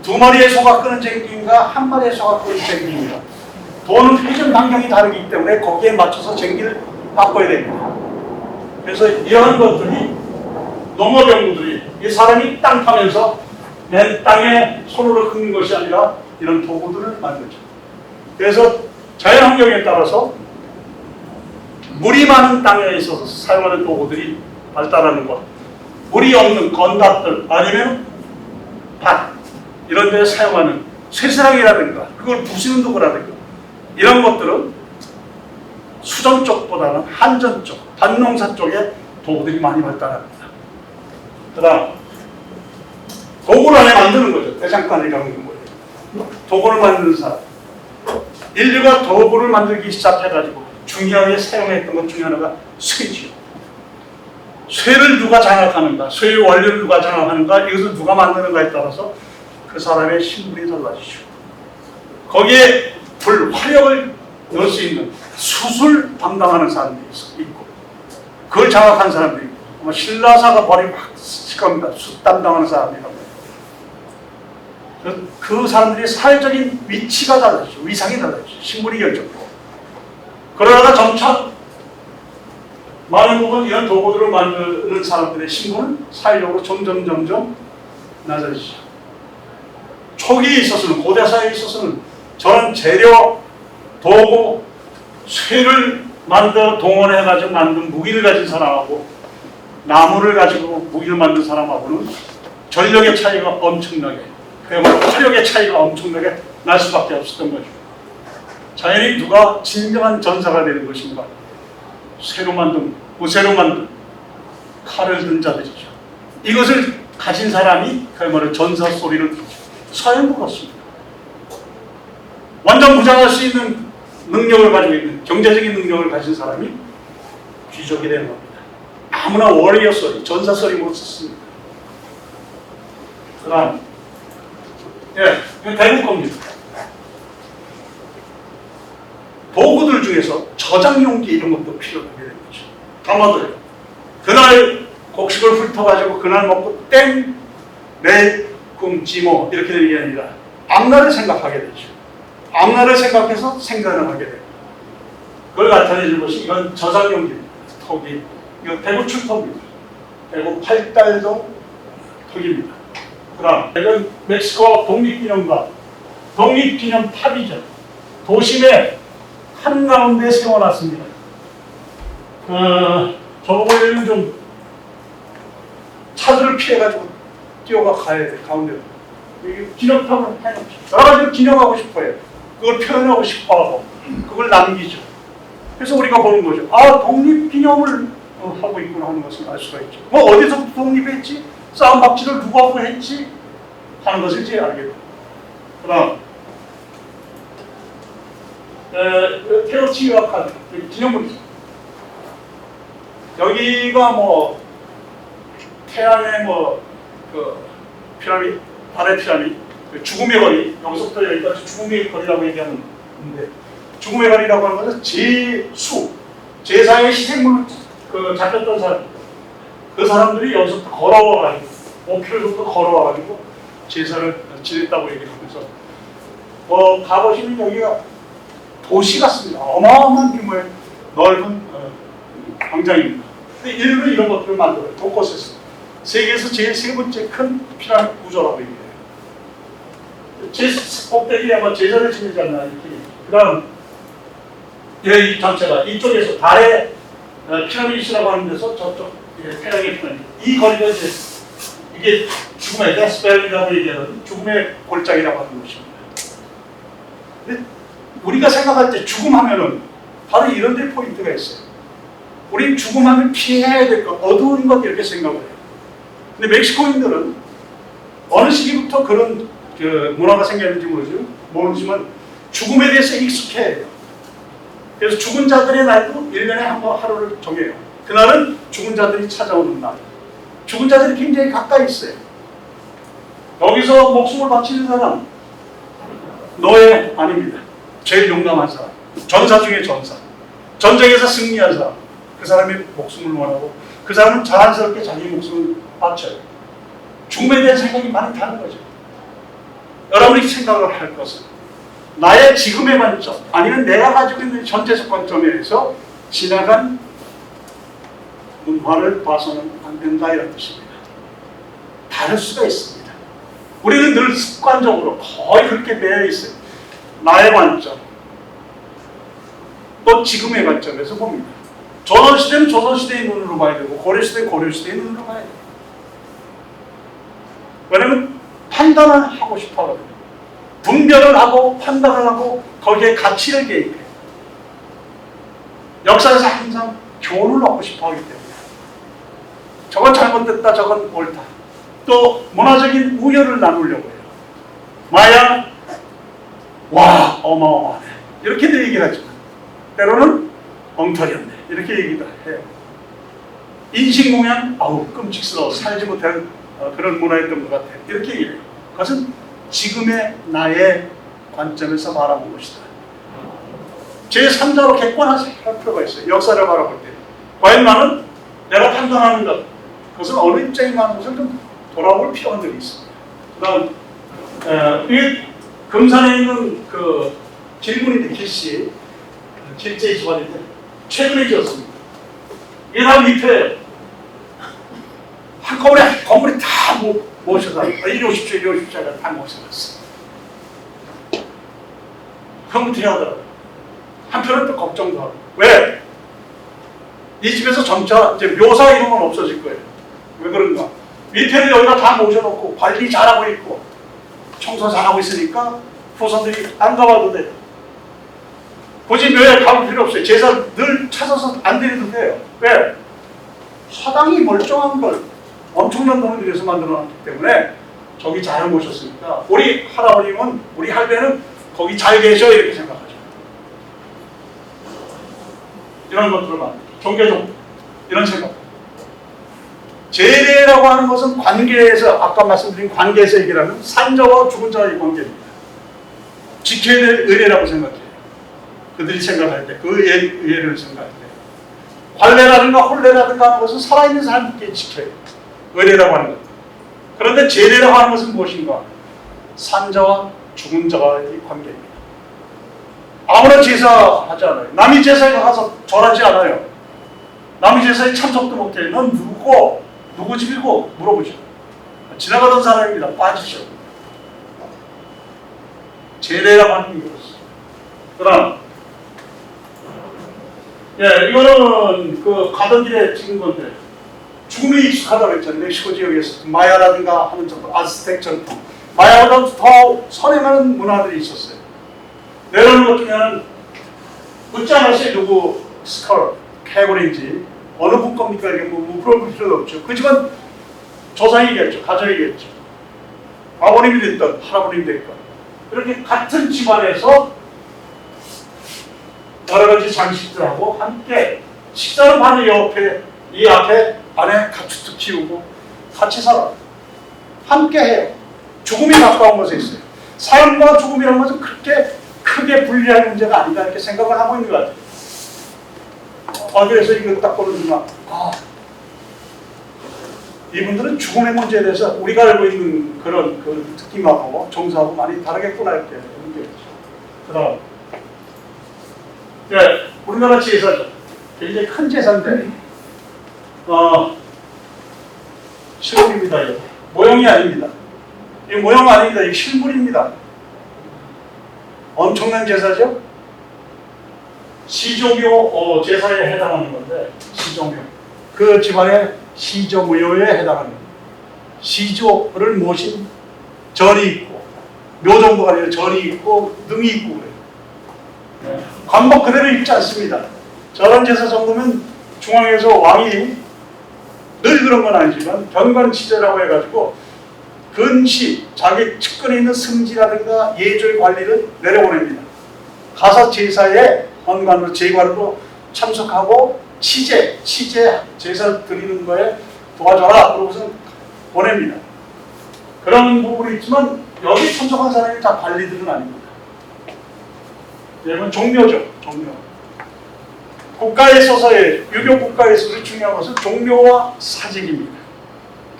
2마리의 소가 끄는 쟁기인가 1마리의 소가 끄는 쟁기인가. 돈은 회전 반경이 다르기 때문에 거기에 맞춰서 쟁기를 바꿔야 됩니다. 그래서 이러한 것들이 농업연구들이 이 사람이 땅 파면서 맨 땅에 손으로 긁는 것이 아니라 이런 도구들을 만들죠. 그래서 자연환경에 따라서 물이 많은 땅에 있어서 사용하는 도구들이 발달하는 것, 물이 없는 건닷들 아니면 밭 이런 데 사용하는 쇠사랑이라든가 그걸 부수는 도구라든가 이런 것들은 수전 쪽보다는 한전 쪽, 밭농사 쪽에 도구들이 많이 발달합니다. 그 다음 도구를 안에 만드는 거죠. 대장간이라는 거예요. 도구를 만드는 사람. 인류가 도구를 만들기 시작해가지고 중요하게 사용했던 것 중에 하나가 쇠지요. 쇠를 누가 장악하는가, 쇠의 원료를 누가 장악하는가, 이것을 누가 만드는가에 따라서 그 사람의 신분이 달라지죠. 거기에 화력을 넣을 수 있는 숯을 담당하는 사람들이 있고, 그걸 장악한 사람들이 있고, 아마 신라사가 벌이 확 쓸 겁니다. 숯 담당하는 사람이라고. 그 사람들의 사회적인 위치가 달라지죠. 위상이 달라지죠. 신분이 결정되고. 그러다가 점차 많은 부분 이런 도구들을 만드는 사람들의 신분은 사회적으로 점점 낮아지죠. 초기에 있어서는, 고대사에 있어서는 저런 재료, 도구, 쇠를 만들어 동원해가지고 만든 무기를 가진 사람하고 나무를 가지고 무기를 만든 사람하고는 전력의 차이가 엄청나게, 그야말로 화력의 차이가 엄청나게 날 수밖에 없었던 거죠. 자연히 누가 진정한 전사가 되는 것인가? 새로 만든, 무쇠로 만든 칼을 든 자들이죠. 이것을 가진 사람이 그야말로 전사 소리를 듣죠. 서양도 그렇습니다. 완전 무장할 수 있는 능력을 가지고 있는, 경제적인 능력을 가진 사람이 귀족이 되는 겁니다. 아무나 워리어 소리, 전사 소리 못 듣습니다. 그 다음, 대국 겁니다. 도구들 중에서 저장용기 이런 것도 필요하게 되는 거죠. 담아둬요. 그날 곡식을 훑어가지고 그날 먹고 땡, 내일 굶지모 이렇게 되는 게 아니라 앞날을 생각하게 되죠. 앞날을 생각해서 생산을 하게 돼요. 그걸 나타내줄 것이 이건 저장용기입니다. 턱이. 이거 대구 출턱입니다. 대구 팔달동 턱입니다. 그 다음, 이건 멕시코 독립기념관. 독립기념 탑이죠. 도심에 한가운데 세워놨습니다. 저거보다는 좀 차들을 피해가지고 뛰어가 가야 돼, 가운데로. 기념탑을 해놓죠. 여러 가지를 기념하고 싶어요. 그걸 표현하고 싶어하고, 그걸 남기죠. 그래서 우리가 보는 거죠. 아, 독립기념을 하고 있구나 하는 것을 알 수가 있죠. 뭐, 어디서부터 독립했지? 싸움박질을 누구 하고 했지? 하는 것을 이제 알게 됩니다. 그 다음, 테오티후아칸, 기념물이죠. 여기가 뭐, 태양의 피라미드, 달의 피라미드, 죽음의 거리, 여기서부터 여기까지 죽음의 거리라고 얘기하는데, 죽음의 거리라고 하는 것은 제사의 희생물을 잡혔던 사람, 그 사람들이 여기서부터 걸어와가지고, 5km부터 걸어와가지고 제사를 지냈다고 얘기하면서, 가보시면 여기가 도시 같습니다. 어마어마한 규모의 넓은 광장입니다. 근데 인류는 이런 것들을 만들어요. 곳곳에서. 세계에서 제일 세 번째 큰 피라미드 구조라고 얘기해요. 꼭대기에 아마 제사를 지내잖아요. 그 다음, 이 전체가 이쪽에서 달의 피라미드라고 하는 데서 저쪽 태양의 피라미드. 이 거리가 이제 이게 죽음의 데스벨이라고 얘기하는 죽음의 골짜기라고 하는 것입니다. 근데 우리가 생각할 때 죽음하면은 바로 이런 데 포인트가 있어요. 우린 죽음하면 피해야 될 것, 어두운 것 이렇게 생각을 해요. 근데 멕시코인들은 어느 시기부터 그런 문화가 생겼는지 모르지만 죽음에 대해서 익숙해요. 그래서 죽은 자들의 날도 1년에 한 번 하루를 정해요. 그날은 죽은 자들이 찾아오는 날. 죽은 자들이 굉장히 가까이 있어요. 여기서 목숨을 바치는 사람, 노예 아닙니다. 제일 용감한 사람, 전사 중에 전사, 전쟁에서 승리한 사람, 그 사람의 목숨을 원하고 그 사람은 자연스럽게 자기 목숨을 바쳐요. 죽음에 대한 생각이 많이 다른 거죠. 여러분이 생각을 할 것은 나의 지금의 관점 아니면 내가 가지고 있는 현재적 관점에서 지나간 문화를 봐서는 안 된다 이런 뜻입니다. 다를 수가 있습니다. 우리는 늘 습관적으로 거의 그렇게 되어 있어요. 나의 관점 또 지금의 관점에서 봅니다. 조선시대는 조선시대의 눈으로 봐야 되고 고려시대는 고려시대의 눈으로 봐야 돼요. 왜냐하면 판단을 하고 싶어 하거든요. 분별을 하고 판단을 하고 거기에 가치를 개입해요. 역사에서 항상 교훈을 얻고 싶어 하기 때문에 저건 잘못됐다 저건 옳다. 또 문화적인 우열을 나누려고 해요. 마야 와 어마어마하네 이렇게도 얘기를 하지만 때로는 엉터리였네 이렇게 얘기도 해요. 인식공양 아우 끔찍스러워 살지 못할 그런 문화였던 것 같아 이렇게 얘기해요. 그것은 지금의 나의 관점에서 바라본 것이다. 제3자로 객관화할 필요가 있어요. 역사를 바라볼 때 과연 나는 내가 판단하는 것 그것은 어느 입장인가 하는 것을 좀 돌아볼 필요가 늘 있습니다. 그다음 이 금산에 있는 그 길군인데 길씨 길제의 집안인데 최근에 지었습니다. 이게 다 밑에 한꺼번에 건물이 다 모셔서 이리 오십시오 이리 오십시오 다 모셔놨어. 형태하더라고요. 한편은 또 걱정도 하고 왜? 이 집에서 점차 이제 묘사 이런 건 없어질 거예요. 왜 그런가? 밑에는 여기다 다 모셔놓고 관리 잘하고 있고 청소 잘하고 있으니까 후손들이 안 가봐도 돼요. 굳이 묘에 가볼 필요 없어요. 제사 늘 찾아서 안 드려도 돼요. 왜? 사당이 멀쩡한 걸 엄청난 돈을 들여서 만들어놨기 때문에 저기 잘 모셨으니까 우리 할아버님은 우리 할배는 거기 잘 계셔 이렇게 생각하죠. 이런 것들을 만들죠. 종교적 이런 생각. 제례라고 하는 것은 관계에서 아까 말씀드린 관계에서 얘기를 하면 산자와 죽은 자의 관계입니다. 지켜야 될 의례라고 생각해요. 그들이 생각할 때 그 의례를 생각할 때 관례라든가 혼례라든가 하는 것은 살아있는 사람들께 지켜요. 의례라고 하는 것. 그런데 제례라고 하는 것은 무엇인가? 산자와 죽은 자와의 관계입니다. 아무나 제사하지 않아요. 남이 제사에 가서 절하지 않아요. 남이 제사에 참석도 못해요. 넌 누구고 누구 집이고 물어보죠. 지나가던 사람입니다. 빠지죠. 제례라고 하는 게 이거였어요. 그다음 이거는 그 가던 길에 찍은 건데 죽음이 익숙하다고 했잖아요. 멕시코 지역에서 마야라든가 하는 전통, 아즈텍 전통 마야보다 더 선행하는 문화들이 있었어요. 내려오는 것 중에 하나는 묻지 않았어요. 누구 스컬, 캐골인지 어느 분 겁니까? 이게 뭐 물어볼 필요도 없죠. 그지만 조상이겠죠. 가족이겠죠. 아버님이 됐던 할아버님이 됐건 이렇게 같은 집안에서 여러 가지 장식들하고 함께 식사를 하는 옆에 이 앞에 안에 가축도 키우고 같이 살아. 함께 해요. 죽음이 가까운 곳에 있어요. 삶과 죽음이라는 것은 그렇게 크게 분리할 문제가 아니다 이렇게 생각을 하고 있는 것 같아요. 그래서 이거 딱 보는구나. 이분들은 죽음의 문제에 대해서 우리가 알고 있는 그런 그 느낌하고 정서하고 많이 다르겠구나 이렇게 느껴요. 그다음, 우리나라 제사죠. 굉장히 큰 제사인데, 실물입니다. 이거. 모형이 아닙니다. 이 모형 아닙니다. 이 실물입니다. 엄청난 제사죠. 시조묘 제사에 해당하는 건데 시조묘 그 집안의 시조무효에 해당하는 시조를 모신 절이 있고 묘 정도가 아니라 절이 있고 능이 있고 그래요. 관복 그대로 입지 않습니다. 저런 제사 정도면 중앙에서 왕이 늘 그런 건 아니지만 경관치제라고 해가지고 근시 자기 측근에 있는 승지라든가 예조의 관리를 내려보냅니다. 가서 제사에 헌관으로 제관으로 참석하고 치제 제사 드리는 거에 도와줘라 그러고서 보냅니다. 그런 부분이 있지만 여기 참석한 사람이 다 관리들은 아닙니다. 이건 종묘죠. 종묘. 국가에 있어서의 유교 국가에 있어서 중요한 것은 종묘와 사직입니다.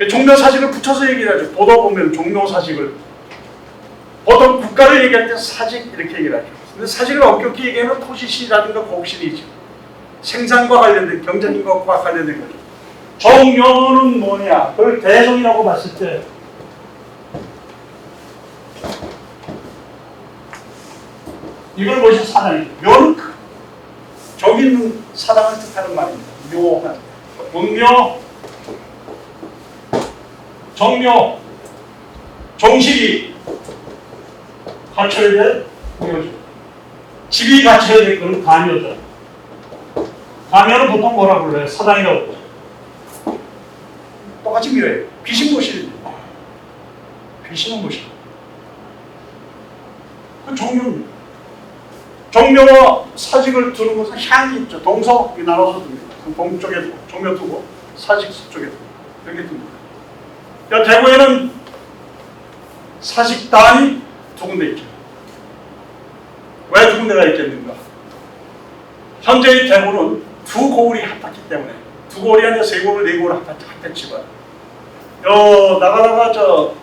종묘사직을 붙여서 얘기를 하죠. 보도 보면 종묘사직을. 보통 국가를 얘기할 때 사직 이렇게 얘기를 하죠. 근데 사직을 엄격히 얘기하면 토지시라든가 곡실이죠. 생산과 관련된, 경제적인 것과 관련된 거죠. 종묘는 뭐냐? 그걸 대종이라고 봤을 때 이걸 보시 사당이죠. 묘는 저기 있는 사당을 뜻하는 말입니다. 묘한. 문묘, 정묘, 종실이 갖춰야 될 묘죠. 집이 갖춰야 될 것은 가묘죠. 가묘는 보통 뭐라고 불러요? 사당이라고 불러요. 똑같이 묘예요. 귀신 모실입니다. 귀신은 모실. 그 종묘입니다. 종묘와 사직을 두는 것은 향이 있죠. 동서 나눠서 둡니다. 동쪽에 두고, 종묘 두고, 사직 서쪽에 두고, 이렇게 둡니다. 그러니까 대구에는 사직단이 두 군데 있죠. 왜 두 군데가 있겠는가? 현재의 대구는 두 고을이 합했기 때문에, 두 고을이 아니라 세 고을, 네 고을 합했지만, 나가다가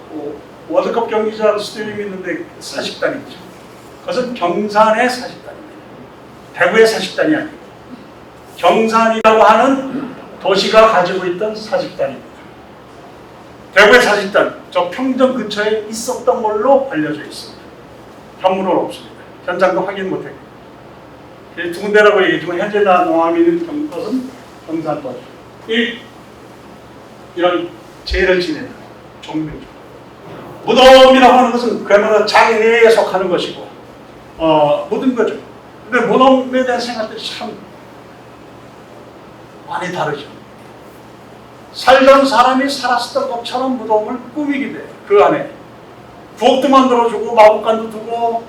월드컵 경기장 스테디움이 있는데 사직단이 있죠. 그것은 경산의 사직단입니다. 대구의 사직단이 아니고 경산이라고 하는 도시가 가지고 있던 사직단입니다. 대구의 사직단, 저 평정 근처에 있었던 걸로 알려져 있습니다. 현물은 없습니다. 현장도 확인 못했고 두 군데라고 얘기했지만 현재 농암이 있는 것은 경산도죠. 이런 제를 지내는 종묘죠. 무덤이라고 하는 것은 그야말로 장례에 속하는 것이고 묻은 거죠. 근데 무덤에 대한 생각들이 참 많이 다르죠. 살던 사람이 살았었던 것처럼 무덤을 꾸미게 돼요. 그 안에 부엌도 만들어주고 마구간도 두고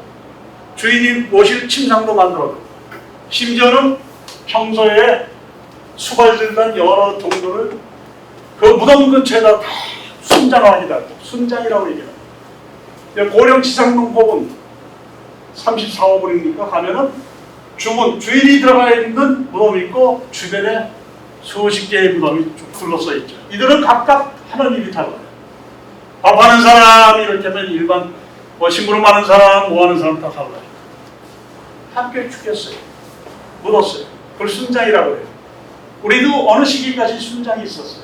주인이 모실 침상도 만들어주고 심지어는 평소에 수발들던 여러 동들을 그 무덤 근처에다 다 순장하기다. 순장이라고 얘기합니다. 고령지상동 법은 34호분이니까 가면은 주인이 들어가 있는 무덤이 있고 주변에 수십 개의 무덤이 쭉 둘러싸여 있죠. 이들은 각각 하는 일이 달라요. 밥하는 사람 이렇게 하면 일반 심부름 하는 사람, 뭐 하는 사람 다 달라요. 함께 죽였어요. 묻었어요. 그걸 순장이라고 해요. 우리도 어느 시기까지 순장이 있었어요.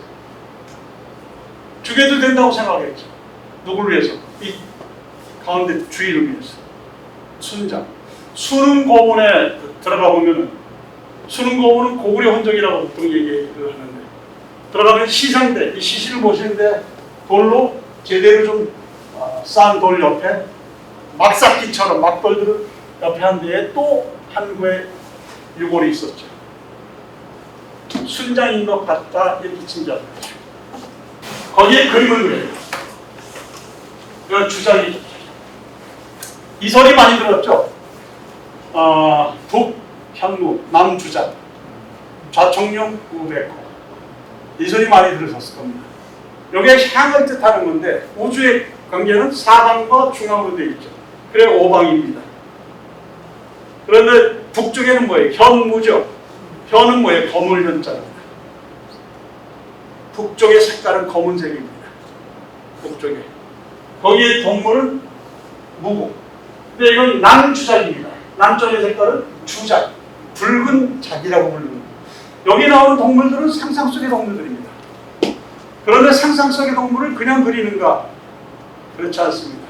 죽여도 된다고 생각했죠. 누굴 위해서? 이 가운데 주인을 위해서. 순장. 수능고문에 들어가 보면은 수능고문은 고구려 흔적이라고 보통 얘기를 하는데 들어가면 시상대, 이 시신을 모시는데 돌로 제대로 좀 쌓은 돌 옆에 막삭기처럼 막돌들을 옆에 한 데에 또 한 구의 유골이 있었죠. 순장인 것 같다 이렇게 칭찬을 했죠. 거기에 그림을 그려요. 이건 주장이죠. 이 소리 많이 들었죠? 북, 현무, 남주장, 좌청룡, 우백호. 이 소리 많이 들으셨을 겁니다. 여기에 향을 뜻하는 건데 우주의 관계는 사방과 중앙으로 되어 있죠. 그래 오방입니다. 그런데 북쪽에는 뭐예요? 현무죠. 현은 뭐예요? 검을 현자입니다. 북쪽의 색깔은 검은색입니다. 북쪽에. 거기에 동물은 무고. 근데 이건 남주작입니다. 남쪽의 색깔은 주작. 붉은 작이라고 부르는 여기 나오는 동물들은 상상 속의 동물들입니다. 그런데 상상 속의 동물을 그냥 그리는가? 그렇지 않습니다.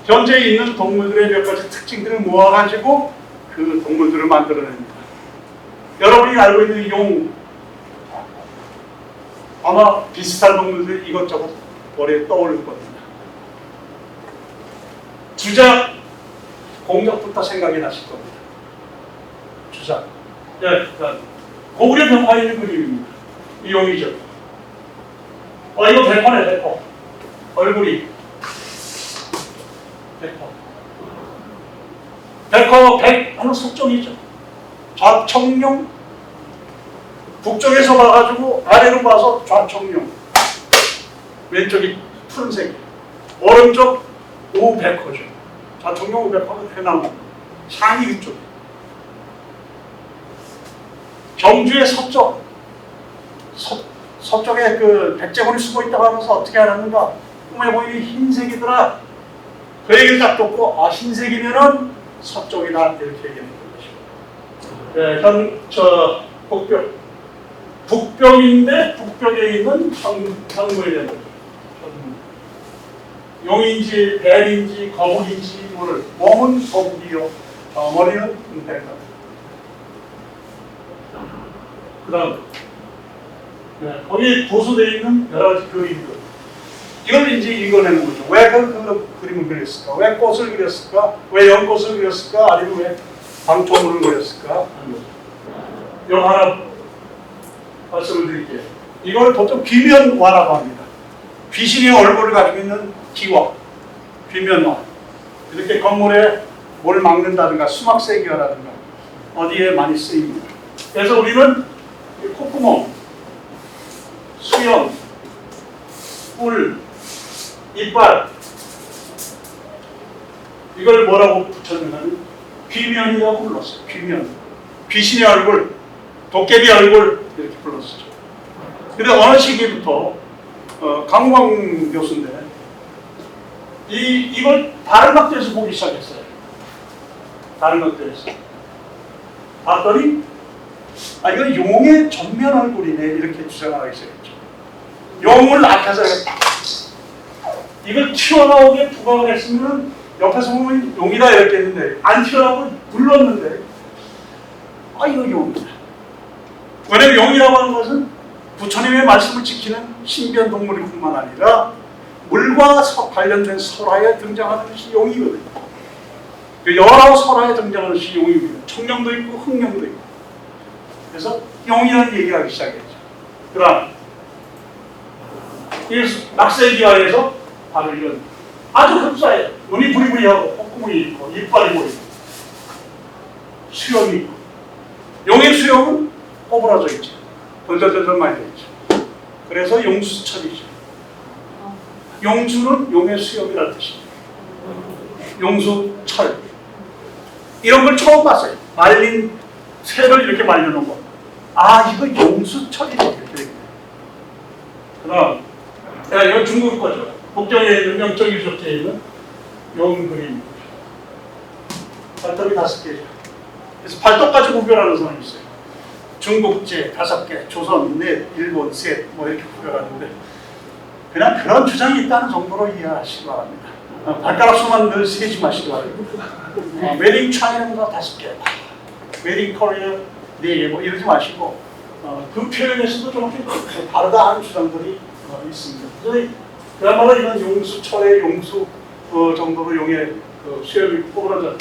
현재 있는 동물들의 몇 가지 특징들을 모아가지고 그 동물들을 만들어냅니다. 여러분이 알고 있는 용, 아마 비슷한 동물들이 이것저것 머리에 떠오를 겁니다. 주작, 공작부터 생각이 나실 겁니다. 주작. 고구려 병화에 있는 그림입니다. 이 용이죠. 이거 백화네, 백화. 얼굴이. 백화는 속정이죠. 좌청룡. 북쪽에서 봐가지고 아래로 봐서 좌청룡. 왼쪽이 푸른색이에요. 오른쪽 우백호죠. 좌청룡 우백호는 해나무. 상이 위쪽. 경주의 서쪽. 서쪽에 그 백제군이 숨어 있다고 하면서 어떻게 알았는가? 꿈에 보이니 흰색이더라. 그 얘기를 딱 듣고 아 흰색이면은 서쪽이다 이렇게 얘기하는 것이죠. 네, 북벽인데 북벽에 있는 황무에 대한 거죠. 용인지 벨인지 거북인지 모를 몸은 거북이요 머리는 벨. 그다음 거기 도수되어 있는 여러 가지 그림들 이걸 이제 읽어내는 거죠. 왜 그 그림을 그렸을까? 왜 꽃을 그렸을까? 왜 연꽃을 그렸을까? 아니면 왜 방토물을 그렸을까? 하는 거죠. 이거 하나 말씀을 드릴게요. 이걸 보통 귀면화라고 합니다. 귀신의 얼굴을 가지고 있는 기와, 귀면화. 이렇게 건물에 뭘 막는다든가 수막세기화라든가 어디에 많이 쓰입니다. 그래서 우리는 콧구멍, 수염, 뿔, 이빨 이걸 뭐라고 붙였냐면 귀면이라고 불렀어요. 귀면. 귀신의 얼굴, 도깨비 얼굴 이렇게 불렀었죠. 근데 어느 시기부터 강우광 교수인데 이걸 다른 각도에서 보기 시작했어요. 다른 각도에서 봤더니 아 이건 용의 전면 얼굴이네 이렇게 주장하기 시작했죠. 용을 앞에서 이걸 튀어나오게 부각을 했으면 옆에서 보면 용이다 이렇게 했는데 안 튀어나오고 눌렀는데 아 이거 용이다. 왜냐면 용이라고 하는 것은 부처님의 말씀을 지키는 신비한 동물일 뿐만 아니라 물과 관련된 설화에 등장하는 것이 용이거든요. 여러 설화에 등장하는 것이 용입니다. 청룡도 있고 흑룡도 있고. 그래서 용이라는 얘기를 하기 시작했죠. 그다음 낙세기화에서 바로 이런 아주 흡사해요. 눈이 부리부리하고 콧구멍이 있고 이빨이 보이고 수염이 있고 용의 수염은 꼬부라져 있죠. 덜덜덜덜 많이 되어 있죠. 그래서 용수철이죠. 용수는 용의 수염이라는 뜻입니다. 용수철 이런 걸 처음 봤어요. 말린 새를 이렇게 말려놓은 거. 아 이거 용수철이죠. 이렇게 되겠네요. 그다음 이건 중국 거죠. 북경에 있는 명정유적지에 있는 용 그림. 발톱이 5개죠. 그래서 발톱까지 구별하는 사람이 있어요. 중국제 5개, 조선 4, 일본 3, 뭐 이렇게 구별하는데 그냥 그런 주장이 있다는 정도로 이해하시기 바랍니다. 발가락 수만 늘 세지 마시기 바랍니다. 웨딩 차이는 5개, 웨딩 코리아 4개 뭐 이러지 마시고 그 표현에서도 좀 다르다 하는 주장들이 있습니다. 그야말로 이런 용수철의 용수 정도로 용의 수염이 꼬부라져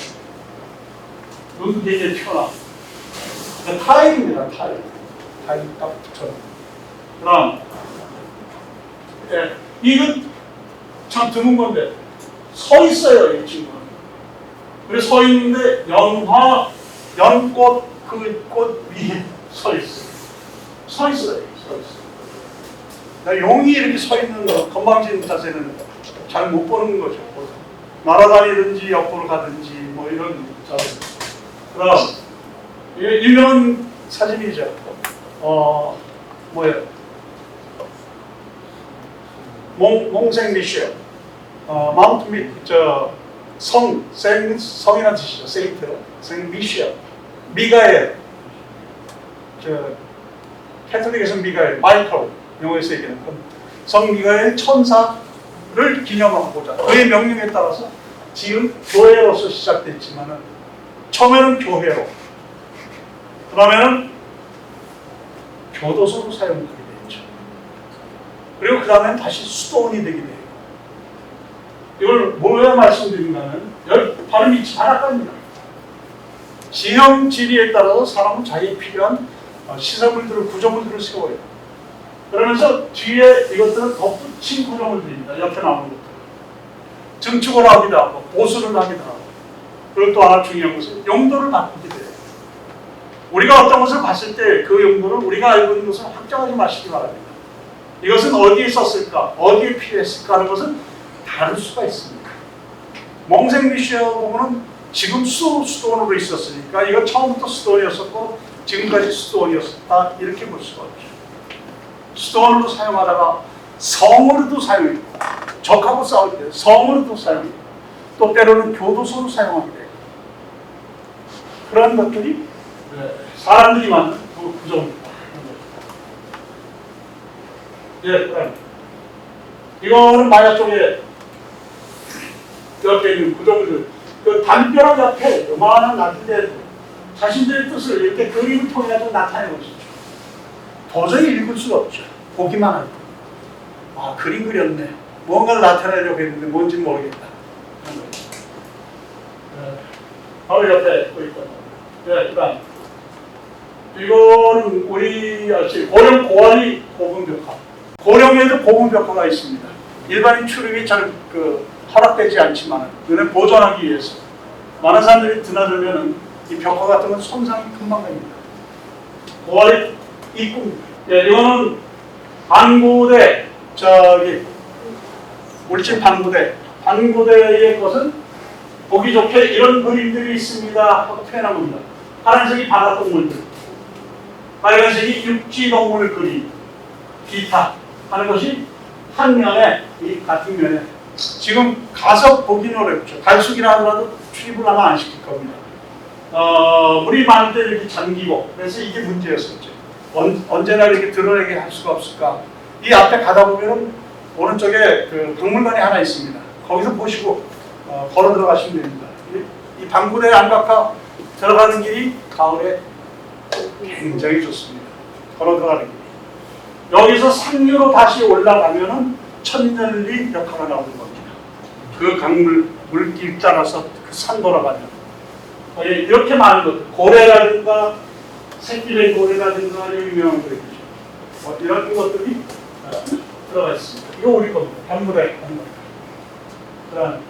눈 되게 튀어나. 타일입니다. 타일 딱 붙여요. 그다음 이건 참 드문 건데 서 있어요. 이 친구는. 그래서 서 있는데 연꽃 그 꽃 위에 서 있어요. 서 있어요. 용이 이렇게 서 있는 건방진 자세는 잘 못 보는 거죠. 날아다니든지 옆으로 가든지 뭐 이런 자세. 그다음 유명한 사진이죠. 뭐예요? 몽생 미셸. 마운트 성이라는 뜻이죠. 세인트. 생 미셸. 미가엘. 캐톨릭에서 미가엘. 마이클. 영어에서 얘기하는 성 미가엘 천사를 기념하고자 그의 명령에 따라서 지금 교회로서 시작됐지만은 처음에는 교회로 그 다음에는 교도소로 사용되게 됐죠. 그리고 그 다음엔 다시 수도원이 되게 돼요. 이걸 뭘 말씀드린다면 발음이 잘아깝니다. 지형 지리에 따라서 사람은 자기에 필요한 시설물들을 구조물들을 세워요. 그러면서 뒤에 이것들은 덧붙인 구조물들입니다. 옆에 나오는 것들. 증축을 하기도 하고 보수를 하기도 하고 그리고 또 하나 중요한 것은 용도를 바꾸게 돼요. 우리가 어떤 것을 봤을 때 그 용도를 우리가 알고 있는 것을 확정하지 마시기 바랍니다. 이것은 어디에 썼을까? 어디에 필요했을까? 하는 것은 다를 수가 있습니다. 몽생미셸 보면은 지금 수도원으로 있었으니까 이건 처음부터 수도원이었었고 지금까지 수도원이었었다 이렇게 볼 수가 없죠. 스톤으로 사용하다가 성으로도 사용해요. 적하고 싸울 때 성으로도 사용해요. 또 때로는 교도소로 사용하게 돼요. 그런 것들이 사람들이 만든 구조입니다. 그다음 이거는 마야 쪽에 옆에 있는 구조물, 그 담벼락 옆에 요만한 놔둔데 자신들의 뜻을 이렇게 그림을 통해서 나타내 보시죠. 도저히 읽을 수가 없죠. 보기만 하고. 아, 그림 그렸네. 뭔가를 나타내려고 했는데 뭔지 모르겠다. 바로 옆에 또 있거든요. 그다음 이거는 우리 고령 고아리 고분벽화. 고령에도 고분벽화가 있습니다. 일반인 출입이 잘 허락되지 않지만 눈에 보존하기 위해서 많은 사람들이 드나들면은 이 벽화 같은 건 손상이 금방 됩니다. 고아리 입구입니다. 이거는 반고대 울진 반고대의 것은 보기 좋게 이런 그림들이 있습니다 하고 표현한 겁니다. 파란색이 바다동물들, 빨간색이 육지동물 그림, 기타 하는 것이 한 면에, 이 같은 면에 지금 가서 보기는 어렵죠. 갈수기나 하더라도 출입을 아마 안 시킬 겁니다. 물이 많을 때 이렇게 잠기고, 그래서 이게 문제였었죠. 언제나 이렇게 드러내게 할 수가 없을까. 이 앞에 가다 보면은 오른쪽에 그 박물관이 하나 있습니다. 거기서 보시고 걸어 들어가시면 됩니다. 이 방구대 안각화 들어가는 길이 가을에 굉장히 좋습니다. 걸어 들어가는 길이. 여기서 상류로 다시 올라가면은 천년리 역화가 나오는 겁니다. 그 강물 물길 따라서 그 산 돌아가면 이렇게 많은 것, 고래라든가 새끼의 고래라든가 유명한 거죠. 이런 것들이 들어가 있습니다. 이거 우리 겁니다. 방구대. 그다음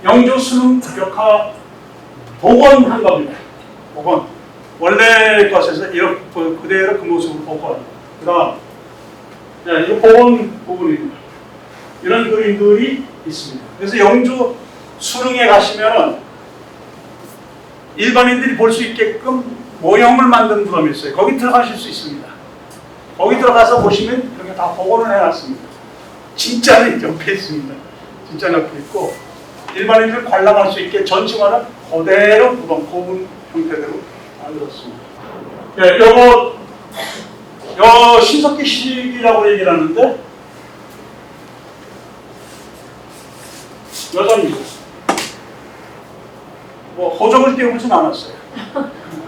영주 수능 역화 복원한 겁니다. 복원. 원래 것에서 이렇게 그대로 그 모습을 복원. 그다음 이거 복원 부분입니다. 이런 그림들이 있습니다. 그래서 영주 수능에 가시면은 일반인들이 볼 수 있게끔 모형을 만든 부분이 있어요. 거기 들어가실 수 있습니다. 거기 들어가서 보시면 이렇게 다 복원을 해놨습니다. 진짜는 옆에 있습니다. 진짜 옆에 있고 일반인들 관람할 수 있게 전층화는 그대로 고분 형태대로 만들었습니다. 요거 신석기식이라고 얘기를 하는데 여자입니다. 뭐 호적을 띄워보진 않았어요.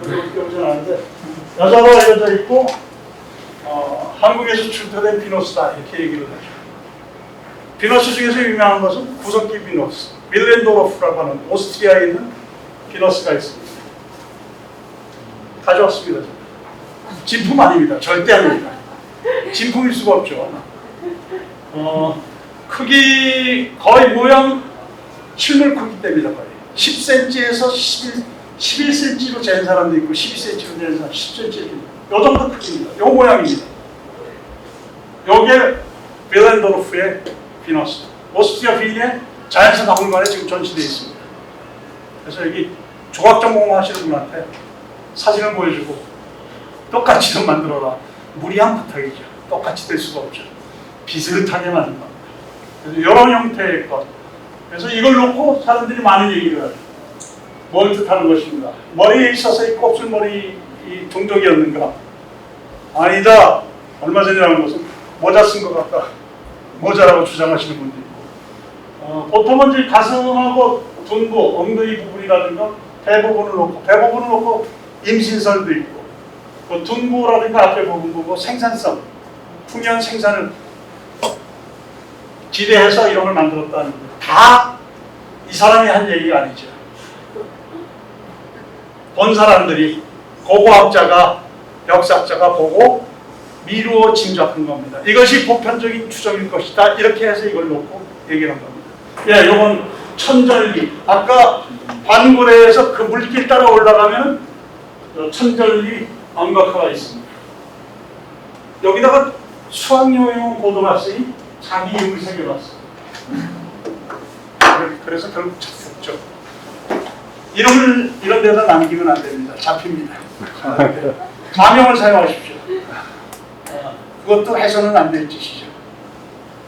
호적을 띄워보진 않았는데 여자로 알려져 있고 한국에서 출토된 비너스다 이렇게 얘기를 하죠. 비너스 중에서 유명한 것은 구석기 비너스, 밀렌도르프라고 하는 오스트리아에 있는 비너스가 있습니다. 가져왔습니다. 진품 아닙니다. 절대 아닙니다. 진품일 수가 없죠. 크기 거의 모양 실물 크기 때문에 거의 10cm에서 11cm로 재는 사람도 있고 12cm로 재는 사람 10cm 요 정도 크기입니다. 요 모양입니다. 요게 빌렌도르프의 비너스. 오스트리아 빈의 자연사 박물관에 지금 전시되어 있습니다. 그래서 여기 조각 전공 하시는 분한테 사진을 보여주고 똑같이 좀 만들어라. 무리한 부탁이죠. 똑같이 될 수가 없죠. 비슷하게 만든 겁니다. 그래서 이런 형태의 것. 그래서 이걸 놓고 사람들이 많은 얘기를 하죠. 뭘 뜻하는 것인가? 머리에 있어서 이 곱슬머리 이 종족이었는가? 아니다. 얼마 전에 나온 것은 모자 쓴 것 같다. 모자라고 주장하시는 분도 있고. 보통은 이제 가슴하고 둔부, 엉덩이 부분이라든가 대부분을 놓고 임신설도 있고 또 둔부라든가 앞에 부분 보고 생산성, 풍년 생산을 기대해서 이런 걸 만들었다는 거예요. 다 이 사람이 한 얘기가 아니죠. 본 사람들이 고고학자가 역사학자가 보고 미루어 짐작한 겁니다. 이것이 보편적인 추정일 것이다. 이렇게 해서 이걸 놓고 얘기를 한 겁니다. 이건 천절리. 아까 반고래에서 그 물길 따라 올라가면 천절리 안각화가 있습니다. 여기다가 수학여행 고등학생이 자기 이름을 새겨놨어요. 그래서 결국 잡혔죠. 이름을 이런 데다 남기면 안 됩니다. 잡힙니다. 가명을 사용하십시오. 그것도 해서는 안 될 짓이죠.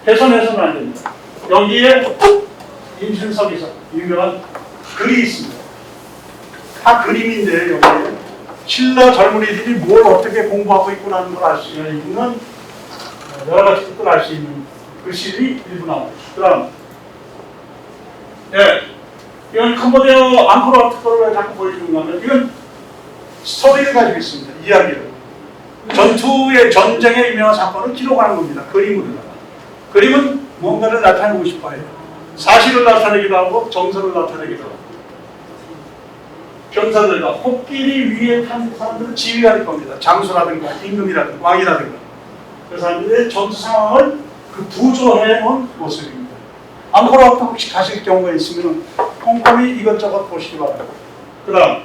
해서는 안 됩니다. 여기에 임신석에서 유명한 글이 있습니다. 다 그림인데 여기에 신라 젊은이들이 뭘 어떻게 공부하고 있구나는 걸 알 수 있는 여러 가지 뜻을 알 수 있는 글씨들이 일부 나옵니다. 그 다음 이건 캄보디아 앙코르 와트를 왜 자꾸 보여주는가 하면 이건 스토리를 가지고 있습니다. 이야기를. 전쟁의 유명한 사건을 기록하는 겁니다. 그림으로다가. 그림은 뭔가를 나타내고 싶어요. 사실을 나타내기도 하고 정서를 나타내기도 하고. 병사들과 코끼리 위에 탄 사람들은 지휘할 겁니다. 장수라든가 임금이라든가 왕이라든가. 그 사람들의 전투 상황을 그 부조해 놓은 모습입니다. 앙코르 와트 혹시 가실 경우가 있으면 꼼꼼히 이것저것 보시기 바랍니다. 그 다음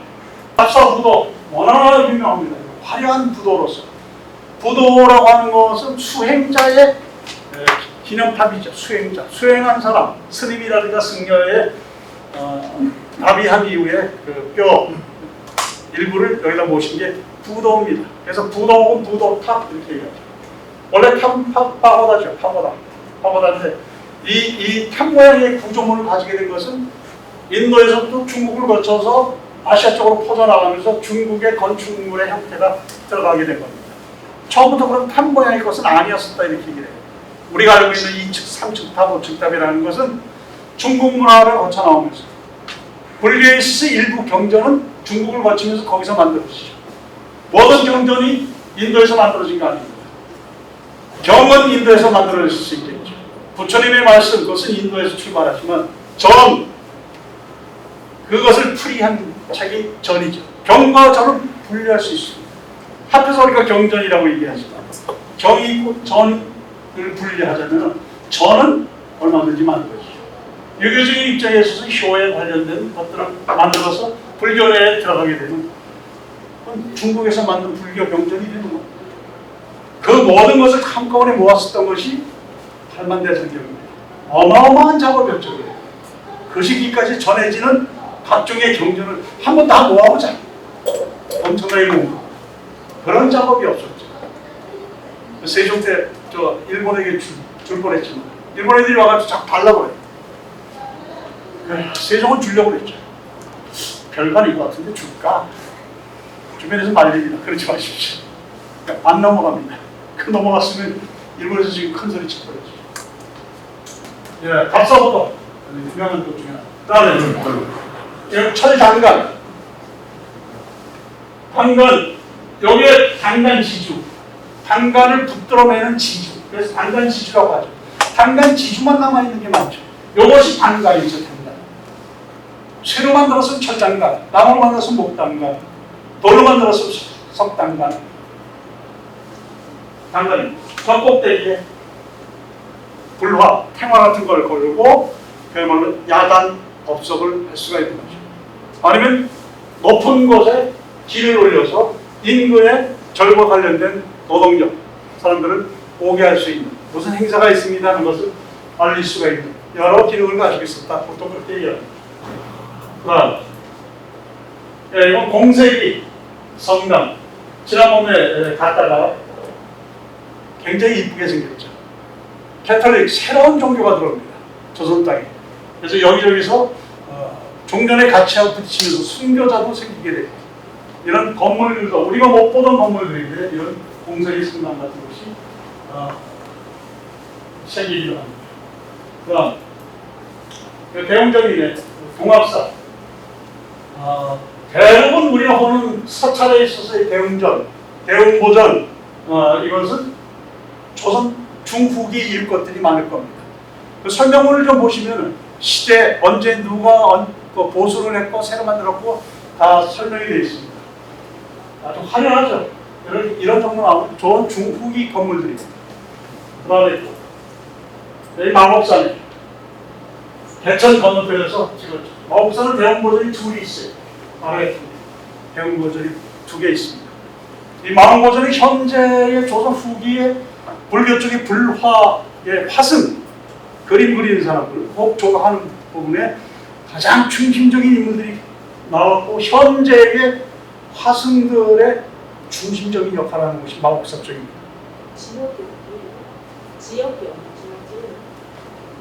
합사 부도 워낙 유명합니다. 화려한 부도로서 부도라고 하는 것은 수행자의 기념탑이죠. 수행한 사람 스님이라든가 승려의 나비한 이후에 그 뼈 일부를 여기다 모신 게 부도입니다. 그래서 부도 혹은 부도탑 이렇게 얘기하죠. 원래 탑은 파고다죠. 파고다인데 이 탑 모양의 구조물을 가지게 된 것은 인도에서부터 중국을 거쳐서 아시아 쪽으로 퍼져나가면서 중국의 건축물의 형태가 들어가게 된 겁니다. 처음부터 그런 탑 모양의 것은 아니었었다 이렇게 얘기해요. 우리가 알고 있는 2층, 3층 탑, 5층 탑이라는 것은 중국 문화를 거쳐 나오면서 불교에 있어서 일부 경전은 중국을 거치면서 거기서 만들어지죠. 모든 경전이 인도에서 만들어진 거 아닙니다. 경은 인도에서 만들어질 수 있겠죠. 부처님의 말씀 그것은 인도에서 출발하지만 전 그것을 풀이한 책이 전이죠. 경과 전을 분리할 수 있습니다. 합해서 우리가 경전이라고 얘기하지만 경이 있고 전을 분리하자면 전은 얼마든지 만들어지죠. 유교적인 입장에 있어서 효에 관련된 것들을 만들어서 불교 내에 들어가게 되면 중국에서 만든 불교 경전이 되는 겁니다. 그 모든 것을 한꺼번에 모았었던 것이 팔만대성경입니다. 어마어마한 작업이었죠. 그 시기까지 전해지는 각종의 경전을 한번 다 모아보자. 엄청나게 모은 그런 작업이 없었죠. 세종 때 저 일본에게 줄 뻔했지만 일본 애들이 와가지고 자꾸 달라고 해요. 세종은 주려고 그랬죠. 별건 이거 같은데 줄까? 주변에서 말립니다. 그러지 마십시오. 안 넘어갑니다. 그 넘어갔으면 일본에서 지금 큰 소리 치고 그러죠. 갑사보도 유명한 것 중에 하나. 그다음에 철단간. 단간 여기에 단간지주. 단간을 붙들어매는 지주. 그래서 단간지주라고 하죠. 단간지주만 남아있는 게 많죠. 이것이 단간이죠. 단간. 쇠로 만들었으면 철단간, 나무로 만들었으면 목단간, 돌로 만들었으면 석단간. 단간입니다. 저 꼭대기에 불화, 탱화 같은 걸 걸고 그야말로 야단, 법석을 할 수가 있는 거죠. 아니면 높은 곳에 길을 올려서 인근의 절과 관련된 노동력, 사람들을 오게 할 수 있는 무슨 행사가 있습니다 하는 것을 알릴 수가 있는 여러 기능을 가지고 있었다. 보통 그렇게 얘기합니다. 그다음, 이건 공세기 성당. 지난번에 갔다가 굉장히 이쁘게 생겼죠. 캐톨릭 새로운 종교가 들어옵니다. 조선 땅에. 그래서 여기저기서 종전의 가치와 부딪히면서 순교자도 생기게 됩니다. 이런 건물들도 우리가 못 보던 건물들인데 이런 공세기 성당 같은 것이 생기기도 합니다. 그다음 대웅전이네. 동합사. 대부분 우리가 보는 사찰에 있어서의 대웅전, 대웅보전 이것은 조선 중후기 일것들이 많을 겁니다. 그 설명문을 좀 보시면 시대 언제 누가 보수를 했고 새로 만들었고 다 설명이 되어 있습니다. 아주 화려하죠. 이런 정도 나오면 좋은 중후기 건물들입니다. 그 다음에 여기 마법사네. 개천 건너편에서 찍었죠. 마법사는 대웅보전이 둘이 있어요. 아래 대웅보전이 2개 있습니다. 이 마법보전이 현재의 조선 후기에 불교 쪽의 불화의 화승, 그림 그리는 사람들, 목조하는 부분에 가장 중심적인 인물들이 나왔고 현재의 화승들의 중심적인 역할을 하는 것이 마법사 쪽입니다. 지역이요.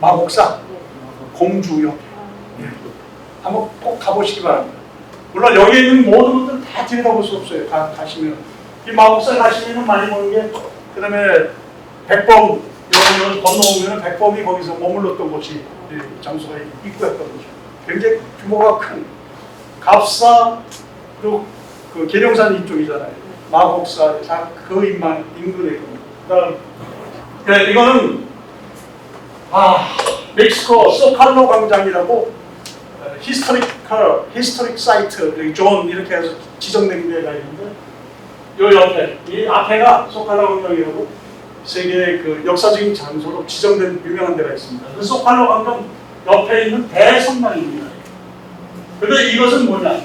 마곡사 네. 공주요. 한번 꼭 가보시기 바랍니다. 물론 여기 있는 모든 것들 다 들여다볼 수 없어요. 가시면 이 마곡사 가시면 많이 보는 게 그다음에 백범 이런 건너오면 백범이 거기서 머물렀던 곳이 장소가 입구였던 거죠. 굉장히 규모가 큰 갑사 그리고 그 계룡산 이쪽이잖아요. 마곡사 다 그 인근에 있거든요. 그다음 이거는 멕시코 소칼로 광장이라고 히스토릭 사이트 존 이렇게 해서 지정된 데가 있는데 요 옆에 이 앞에가 소칼로 광장이라고 세계의 그 역사적인 장소로 지정된 유명한 데가 있습니다. 그 소칼로 광장 옆에 있는 대성당입니다. 그런데 이것은 뭐냐?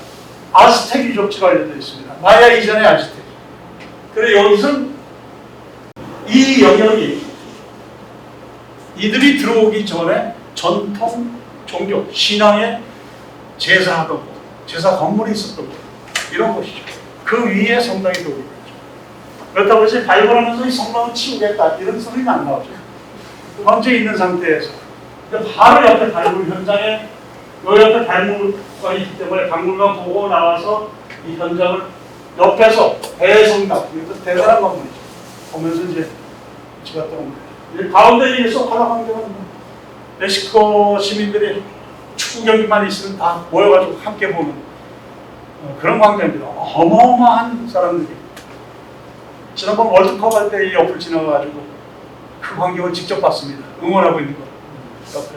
아즈텍 유적지가 알려져 있습니다. 마야 이전의 아즈텍. 그래서 여기서는 이 영역이 이들이 들어오기 전에 전통 종교, 신앙의 제사하던 곳, 제사 건물이 있었던 곳, 이런 곳이죠. 그 위에 성당이 들어오는 거죠. 그렇다고 해서 발굴하면서 이 성당을 치우겠다, 이런 소리는 안 나오죠. 현재 있는 상태에서. 근데 바로 옆에 발굴 현장에, 요 옆에 박물관이 있기 때문에 박물관 보고 나와서 이 현장을 옆에서 대성당, 이것도 대단한 건물이죠. 보면서 이제 집에 들어온 거예요. 가운데 이 소칼라 광장은 멕시코 시민들이 축구 경기만 있으면 다 모여가지고 함께 보는 그런 광장입니다. 어마어마한 사람들이 지난번 월드컵 할 때 이 옆을 지나가가지고 그 광경을 직접 봤습니다. 응원하고 있는 거 옆에.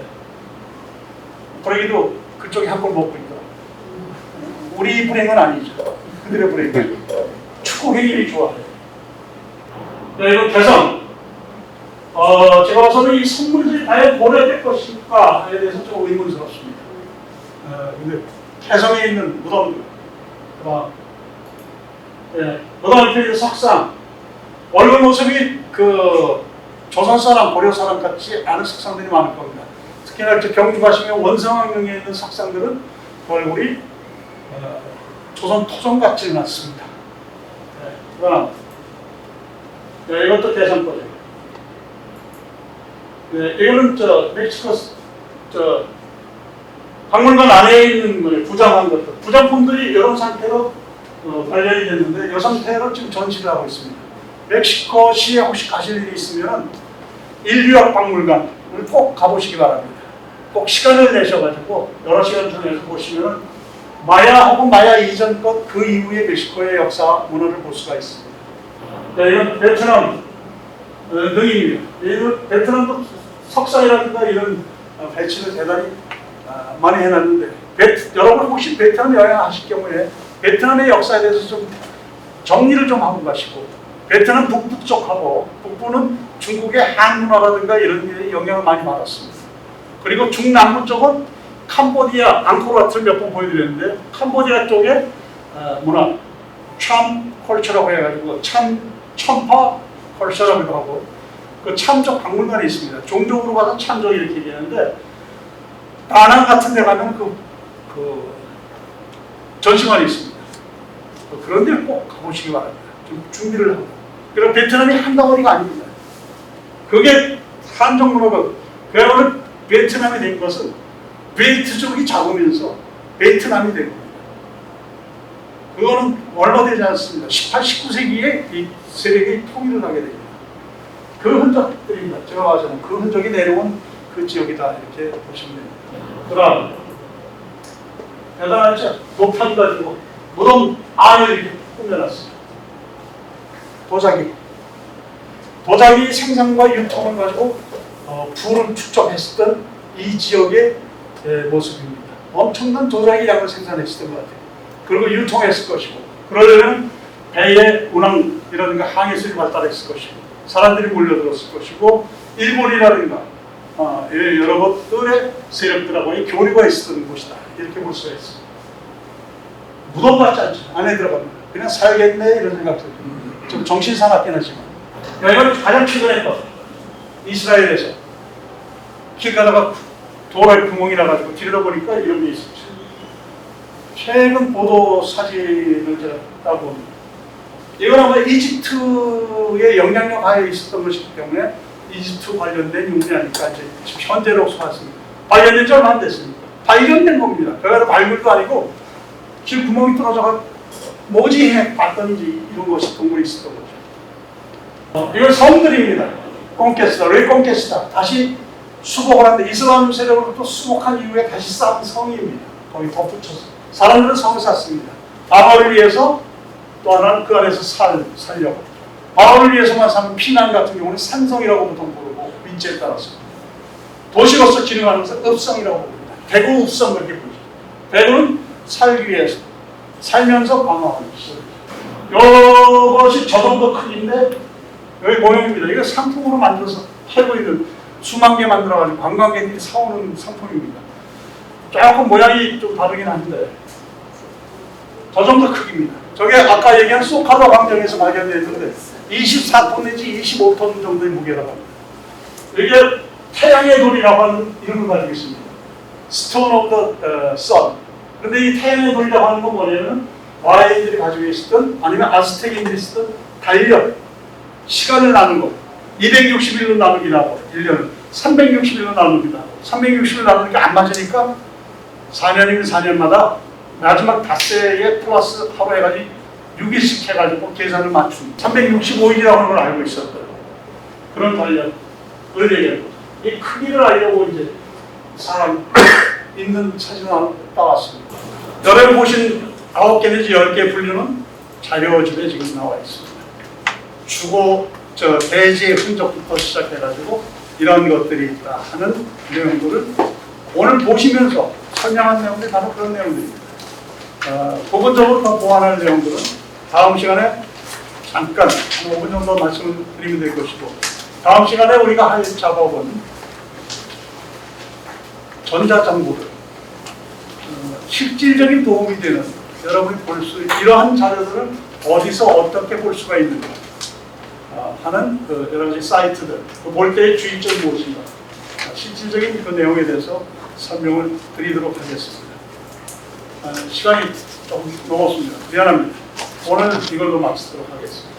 브레이도 그쪽에 한 골 먹고 있더라고요. 우리 불행은 아니죠. 그들의 불행. 축구 행위를 좋아해요. 이거 개성. 제가 봐서는 이 선물들이 과연 보내될 것일까에 대해서 좀 의문스럽습니다. 근데 개성에 있는 무덤, 무덤 옆에 있는 석상, 얼굴 모습이 그 조선 사람, 고려 사람 같지 않은 석상들이 많을 겁니다. 특히나 경주 가시면 원성왕릉에 있는 석상들은 얼굴이 조선 토종 같지는 않습니다. 그러나 이것도 대상거죠. 이거는 멕시코 박물관 안에 있는 부장한 것들, 부장품들이 이런 상태로 발견이 됐는데 이 상태로 지금 전시를 하고 있습니다. 멕시코시에 혹시 가실 일이 있으면 인류학 박물관을 꼭 가보시기 바랍니다. 꼭 시간을 내셔가지고 여러 시간 중에서 보시면 마야 혹은 마야 이전 것 그 이후의 멕시코의 역사 문화를 볼 수가 있습니다. 이건 베트남 능입니다. 베트남도 석상이라든가 이런 배치를 대단히 많이 해놨는데 여러분 혹시 베트남 여행하실 경우에 베트남의 역사에 대해서 좀 정리를 좀 하고 가시고 베트남 북부 쪽하고 북부는 중국의 한 문화라든가 이런 데 영향을 많이 받았습니다. 그리고 중남부 쪽은 캄보디아, 앙코르와트를 몇 번 보여드렸는데 캄보디아 쪽의 문화 참 컬처라고 해가지고 참파 컬처라고도 하고 그 참족 박물관이 있습니다. 종족으로 봐서 참족 이렇게 얘기하는데 다낭 같은 데 가면 그 전시관이 있습니다. 그런 데를 꼭 가보시기 바랍니다. 좀 준비를 하고. 그리고 베트남이 한덩어리가 아닙니다. 그게 한족 문화가 그야말로 베트남이 된 것은 베이트족이 작으면서 베트남이 된 겁니다. 그거는 얼마 되지 않습니다. 18, 19세기에 이 세력이 통일을 하게 됩니다. 그 흔적들입니다. 제가 봐서는 그 흔적이 내려온 그 지역이다 이렇게 보시면 됩니다. 그다음 대단하죠. 목탄 가지고 무덤 안을 이렇게 꾸며놨습니다. 도자기 생산과 유통을 가지고 부를 축적했었던 이 지역의 모습입니다. 엄청난 도자기 양을 생산했을 것 같아요. 그리고 유통했을 것이고 그러려면 배의 운항이라든가 항해술이 발달했을 것이고 사람들이 몰려들었을 것이고 일본이라든가 여러 것들의 세력들하고의 교류가 있었던 곳이다. 이렇게 볼 수가 있습니다. 무덤 같지 않죠. 안에 들어갑니다. 그냥 살겠네 이런 생각 듭니다. 좀 정신 사납긴 하지만 이건 가장 최근의 것. 이스라엘에서 길 가다가 도로에 구멍이 나가지고 들여다보니까 이런 게 있었죠. 최근 보도 사진을 제가 따고 이건 아마 이집트의 영향력 하에 있었던 것이기 때문에 이집트 관련된 유물이 아닐까 이제 지금 현재로 봤습니다. 발견된 지 얼마 안 됐습니다. 발견된 겁니다. 그래서 발굴도 아니고 길 구멍이 뚫어져가 뭐지 해 봤더니 이제 이런 것이 동물이 있었던 거죠. 이건 성들입니다. 꽁케스타, 레꽁케스타 다시 수복을 하는데 이슬람 세력으로부터 수복한 이후에 다시 쌓은 성입니다. 거기 덧붙여서 사람들은 성을 쌓습니다. 바바를 위해서 또 하나는 그 안에서 살려고 바바를 위해서만 사는 피난 같은 경우는 산성이라고 보통 부르고 민재에 따라서 도시로서 기능하면서 읍성이라고 부릅니다. 대구 읍성 그렇게 부르죠. 대구는 살기 위해서 살면서 방어하는 시설. 이것이 저 정도 크기인데 여기 모형입니다. 이거 상품으로 만들어서 팔고 있는 수만 개 만들어가지고 관광객들이 사오는 상품입니다. 조금 모양이 좀 다르긴 한데 저 정도 크기입니다. 저게 아까 얘기한 소카도 광장에서 발견됐는데 24톤 내지 25톤 정도의 무게라고 합니다. 이게 태양의 돌이라고 하는 이름을 가지고 있습니다. Stone of the Sun. 그런데 이 태양의 돌이라고 하는 건 뭐냐면 마야인들이 가지고 있었던 아니면 아즈텍인들이 쓰던 달력, 시간을 나눈 것. 261로 나누기도 하고 1년을 360일로 나눕니다. 360일 나누니까 안 맞으니까 4년이면 4년마다 마지막 닷새에 플러스 하루 해가지고 6일씩 해가지고 계산을 맞춘 365일이라고 하는 걸 알고 있었어요. 그런 달력을 얘기하고 이 크기를 알려고 이제 사람 있는 사진을 따왔습니다. 여러분 보신 9개 내지 10개 분류는 자료집에 지금 나와 있습니다. 주고 대지의 흔적부터 시작해가지고 이런 것들이 있다 하는 내용들을 오늘 보시면서 설명한 내용들이 바로 그런 내용들입니다. 부분적으로 더 보완할 내용들은 다음 시간에 잠깐 한 5분 정도 말씀을 드리면 될 것이고 다음 시간에 우리가 할 작업은 전자정보를 실질적인 도움이 되는 여러분이 볼 수 이러한 자료들을 어디서 어떻게 볼 수가 있는가 하는 여러 가지 사이트들 볼 때의 주의점이 무엇인가 실질적인 그 내용에 대해서 설명을 드리도록 하겠습니다. 시간이 좀 넘었습니다. 미안합니다. 오늘 이걸로 마치도록 하겠습니다.